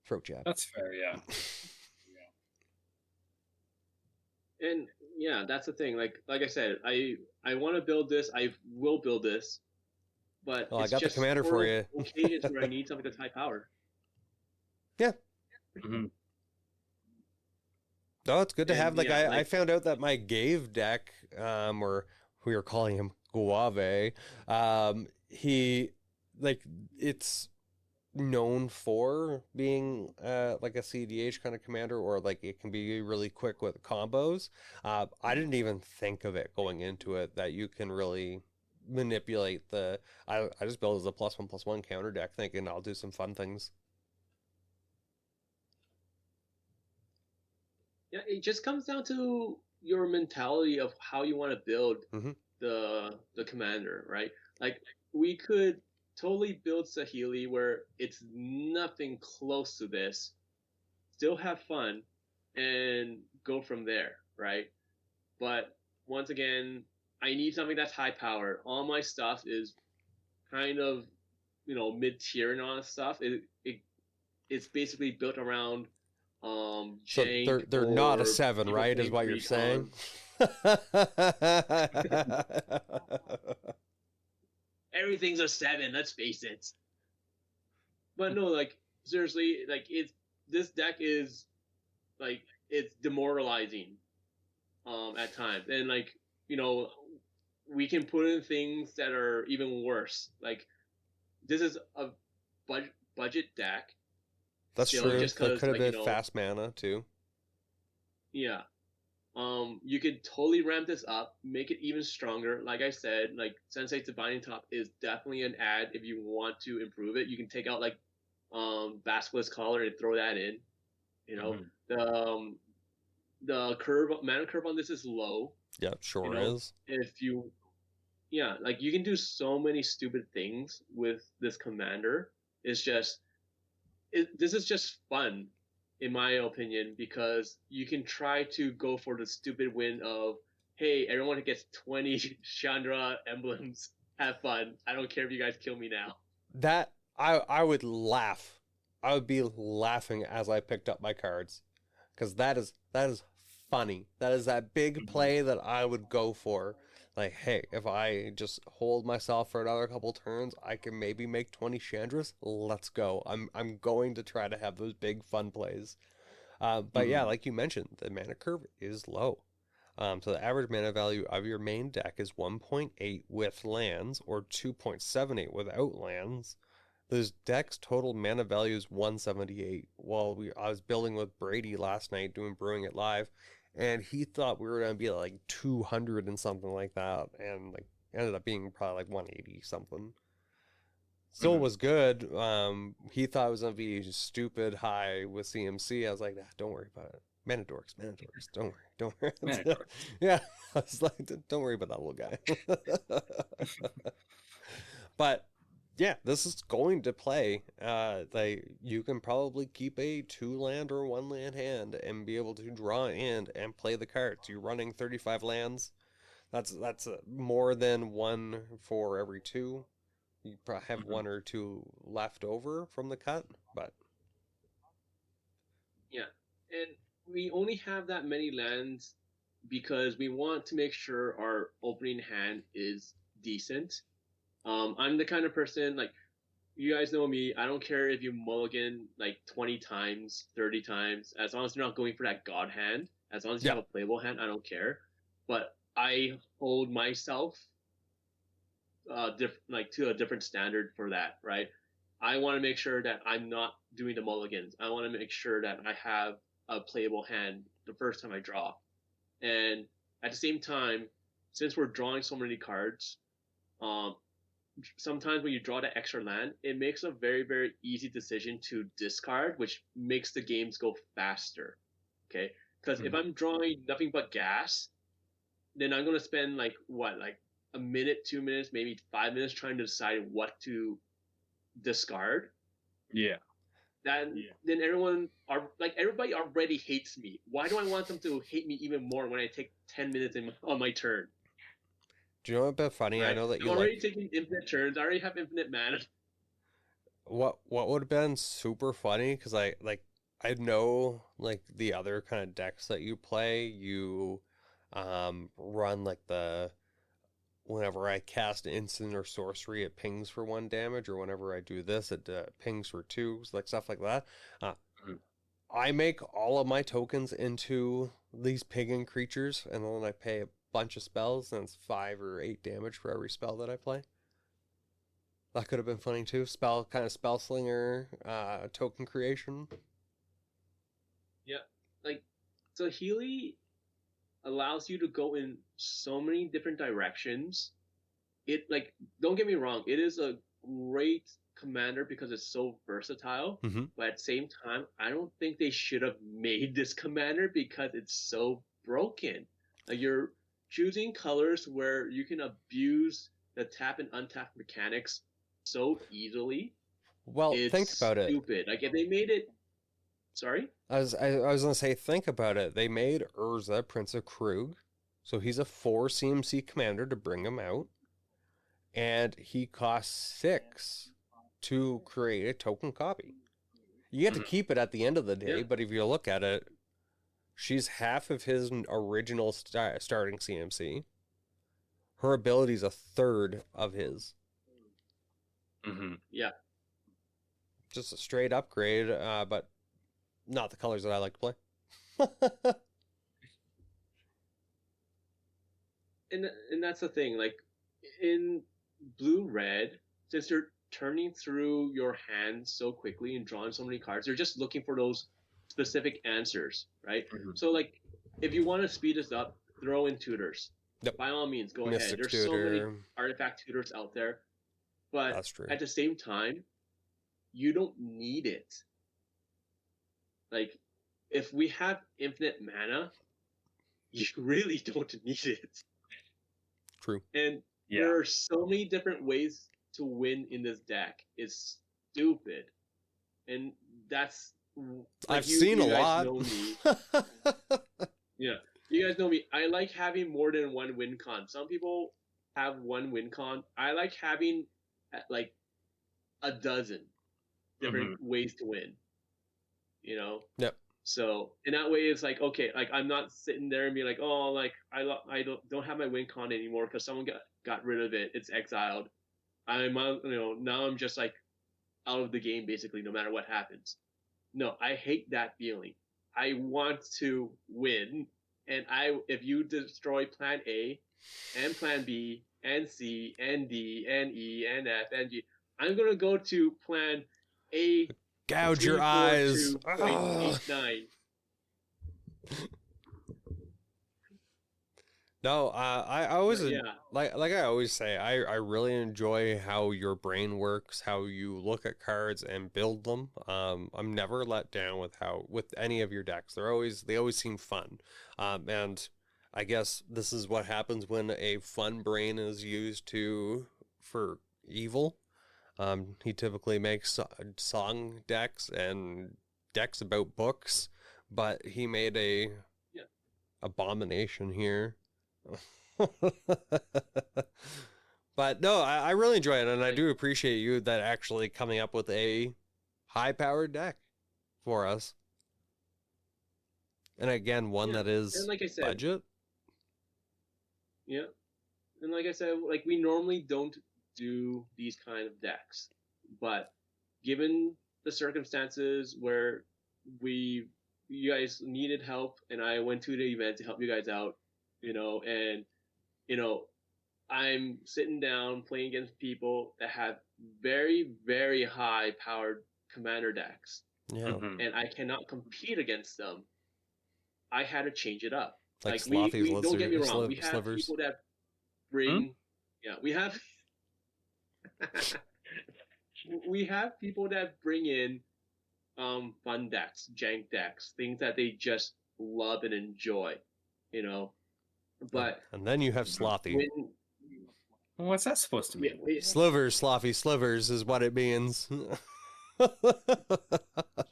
throat jab. That's fair, yeah. And yeah, that's the thing. Like I said, I want to build this. I will build this, but I got the commander for you. Occasions where I need something that's high power. Yeah. Mm-hmm. Oh, it's good to have. I found out that my Gave deck, or we were calling him Guave, he it's known for being a CDH kind of commander, or it can be really quick with combos. I didn't even think of it going into it that you can really manipulate I just built as a +1/+1 counter deck thinking I'll do some fun things. Yeah, it just comes down to your mentality of how you want to build the commander, right? We could totally build Saheeli where it's nothing close to this, still have fun, and go from there, right? But once again, I need something that's high powered. All my stuff is kind of, mid-tier and all that stuff. It's basically built around so they're not a 7, right? Is what you're saying? Everything's a 7. Let's face it. But no, seriously, this deck is it's demoralizing. at times, and like we can put in things that are even worse. Like this is a budget deck. That's still, true. just That because could have been fast mana too. Yeah. You could totally ramp this up, make it even stronger. Like I said, like Sensei Divining Top is definitely an ad if you want to improve it. You can take out like Basilisk Collar and throw that in. The mana curve on this is low. Yeah, sure is. If you like you can do so many stupid things with this commander. It's just this is just fun, in my opinion, because you can try to go for the stupid win of, hey, everyone who gets 20 Chandra emblems, have fun. I don't care if you guys kill me now. That I would laugh. I would be laughing as I picked up my cards, because that is funny. That is that big play that I would go for. Like, hey, if I just hold myself for another couple turns, I can maybe make 20 Chandras. Let's go. I'm going to try to have those big fun plays. But yeah, like you mentioned, the mana curve is low. So the average mana value of your main deck is 1.8 with lands, or 2.78 without lands. This deck's total mana value is 178. I was building with Brady last night, doing Brewing It Live, and he thought we were going to be like 200 and something like that, and like ended up being probably like 180 something. Still was good. He thought it was going to be stupid high with CMC. I was like, don't worry about it. Mana dorks. Don't worry. Mana dorks. Yeah, I was like, don't worry about that little guy. But yeah, this is going to play. You can probably keep a 2-land or 1-land hand and be able to draw in and play the cards. You're running 35 lands. That's more than 1 for every 2. You probably have 1 or 2 left over from the cut, but yeah, and we only have that many lands because we want to make sure our opening hand is decent. I'm the kind of person, like, you guys know me, I don't care if you mulligan like 20 times, 30 times, as long as you're not going for that god hand. As long as you have a playable hand, I don't care. But I hold myself to a different standard for that, right? I want to make sure that I'm not doing the mulligans. I want to make sure that I have a playable hand the first time I draw. And at the same time, since we're drawing so many cards, sometimes when you draw that extra land, it makes a very, very easy decision to discard, which makes the games go faster. Okay? Because if I'm drawing nothing but gas, then I'm going to spend like a minute, 2 minutes, maybe 5 minutes trying to decide what to discard. Yeah. Then everybody already hates me. Why do I want them to hate me even more when I take 10 minutes on my turn? Do you know what's been funny? Right. I know that I'm already taking infinite turns. I already have infinite mana. What would have been super funny, because I know like the other kind of decks that you play, you run like whenever I cast instant or sorcery, it pings for 1 damage, or whenever I do this, it pings for 2, like stuff like that. I make all of my tokens into these pinging creatures, and then I pay a bunch of spells, and it's 5 or 8 damage for every spell that I play. That could have been funny too. Spell slinger, token creation. Yeah, like Saheeli allows you to go in so many different directions. It, like, don't get me wrong, it is a great commander because it's so versatile. But at the same time, I don't think they should have made this commander because it's so broken. Like, you're choosing colors where you can abuse the tap and untap mechanics so easily. Well, think about it. Stupid. Like, if they made it. Sorry? I was gonna say, think about it. They made Urza Prince of Krug, so he's a 4 CMC commander to bring him out, and he costs 6 to create a token copy. You get to keep it at the end of the day, but if you look at it, she's half of his original starting CMC. Her ability is a third of his. Yeah. Just a straight upgrade, but not the colors that I like to play. and that's the thing. Like in blue red, since they're turning through your hand so quickly and drawing so many cards, they're just looking for those specific answers, right? Mhm. So like, if you want to speed this up, throw in tutors. Yep. By all means, go ahead. Mystic There's tutor. so many artifact tutors out there, but That's true. at the same time, you don't need it. Like, if we have infinite mana, you really don't need it. True. And Yeah. there are so many different ways to win in this deck. It's stupid. And that's like, I've seen a guys lot. know me. Yeah. You guys know me. I like having more than one win con. Some people have one win con. I like having like a dozen different ways to win. You know? Yep. So in that way, it's like, okay, like I'm not sitting there and being like, oh, like I don't have my win con anymore because someone got rid of it. It's exiled. I'm now I'm just like out of the game basically, no matter what happens. No, I hate that feeling. I want to win, and if you destroy Plan A, and Plan B, and C, and D, and E, and F, and G, I'm gonna go to Plan A. Gouge your eyes. 342.89. No, I always Yeah. like I always say, I really enjoy how your brain works, how you look at cards and build them. I'm never let down with any of your decks. They always seem fun. And I guess this is what happens when a fun brain is used for evil. He typically makes song decks and decks about books, but he made a abomination here. But no, I really enjoy it, and I do appreciate you that actually coming up with a high-powered deck for us. And again, one that is and like I said, budget. Yeah. And like I said, like we normally don't do these kind of decks, but given the circumstances where you guys needed help and I went to the event to help you guys out, and I'm sitting down playing against people that have very, very high powered commander decks. Yeah. And I cannot compete against them. I had to change it up. Like we Slothy's don't get me wrong. We have slivers. people that bring, we have we have people that bring in fun decks, jank decks, things that they just love and enjoy, But and then you have Slothy. What's that supposed to mean? Slivers, Slothy, slivers is what it means.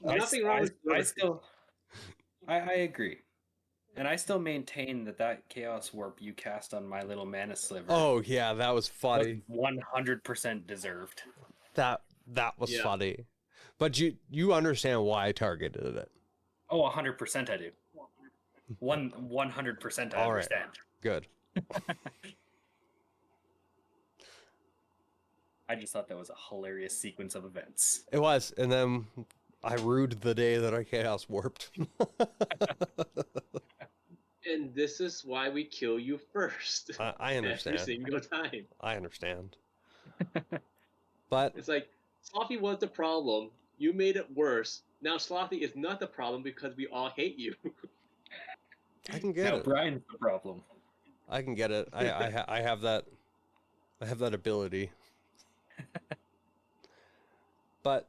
Nothing wrong with I agree. And I still maintain that Chaos Warp you cast on my little mana sliver. Oh yeah, that was funny. 100% deserved. That was funny. But you understand why I targeted it. Oh, 100% I do. 100% I understand. Good. I just thought that was a hilarious sequence of events. It was, and then I rued the day that I Chaos Warped. And this is why we kill you first. I understand. Every single time. I understand. But it's like, Slothy was the problem. You made it worse. Now Slothy is not the problem because we all hate you. I can get it. Brian's the problem. I can get it. I have that. I have that ability. But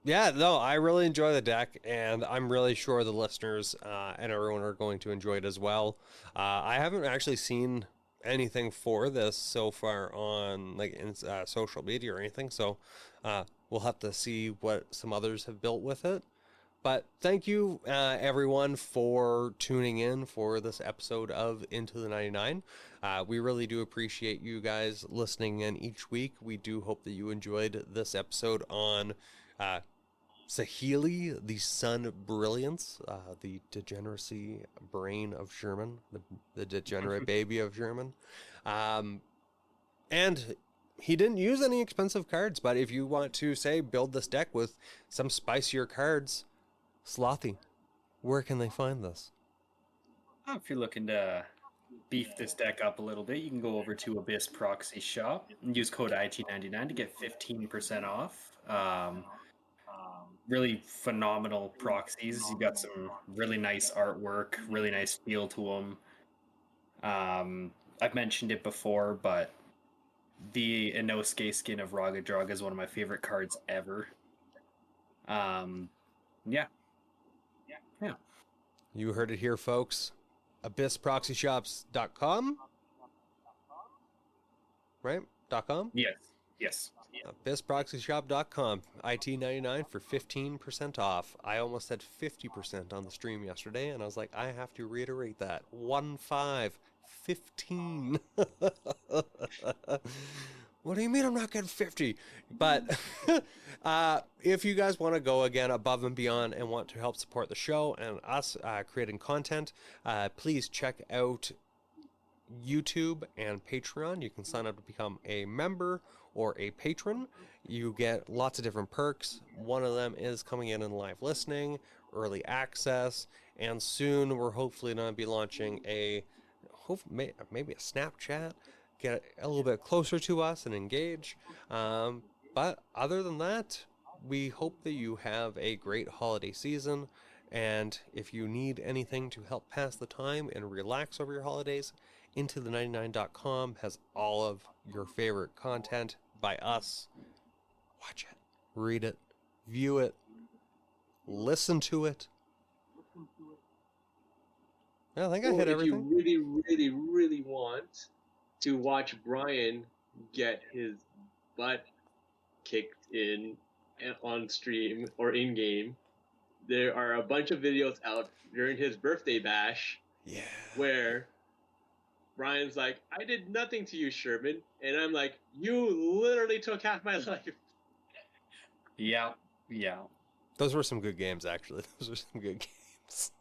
yeah, no, I really enjoy the deck, and I'm really sure the listeners and everyone are going to enjoy it as well. I haven't actually seen anything for this so far on in social media or anything, so we'll have to see what some others have built with it. But thank you, everyone, for tuning in for this episode of Into the 99. We really do appreciate you guys listening in each week. We do hope that you enjoyed this episode on Saheeli, the Sun Brilliance, the degeneracy brain of Sherman, the degenerate baby of Sherman. And he didn't use any expensive cards, but if you want to, say, build this deck with some spicier cards, Slothy, where can they find this? If you're looking to beef this deck up a little bit, you can go over to Abyss Proxy Shop and use code IT99 to get 15% off. Really phenomenal proxies. You got some really nice artwork, really nice feel to them. I've mentioned it before, but the Inosuke skin of Raga Draga is one of my favorite cards ever. Yeah. You heard it here, folks. AbyssProxyShops.com. Right? .com? Yes. AbyssProxyShop.com. IT99 for 15% off. I almost had 50% on the stream yesterday, and I was like, I have to reiterate that. 15. What do you mean I'm not getting 50? But if you guys want to go again above and beyond and want to help support the show and us creating content, please check out YouTube and Patreon. You can sign up to become a member or a patron. You get lots of different perks. One of them is coming in and live listening, early access, and soon we're hopefully going to be launching maybe a Snapchat, get a little bit closer to us and engage. But other than that, we hope that you have a great holiday season. And if you need anything to help pass the time and relax over your holidays, into99.com has all of your favorite content by us. Watch it, read it, view it, listen to it. I think I hit everything. If you really, really, really want to watch Brian get his butt kicked in on stream or in game, there are a bunch of videos out during his birthday bash. Yeah. Where Brian's like, I did nothing to you, Sherman. And I'm like, you literally took half my life. Yeah. Those were some good games, actually. Those were some good games.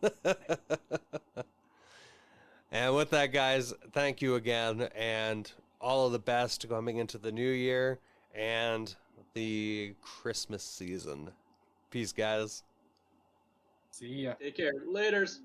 And with that, guys, thank you again. And all of the best coming into the new year and the Christmas season. Peace, guys. See ya. Take care. Laters.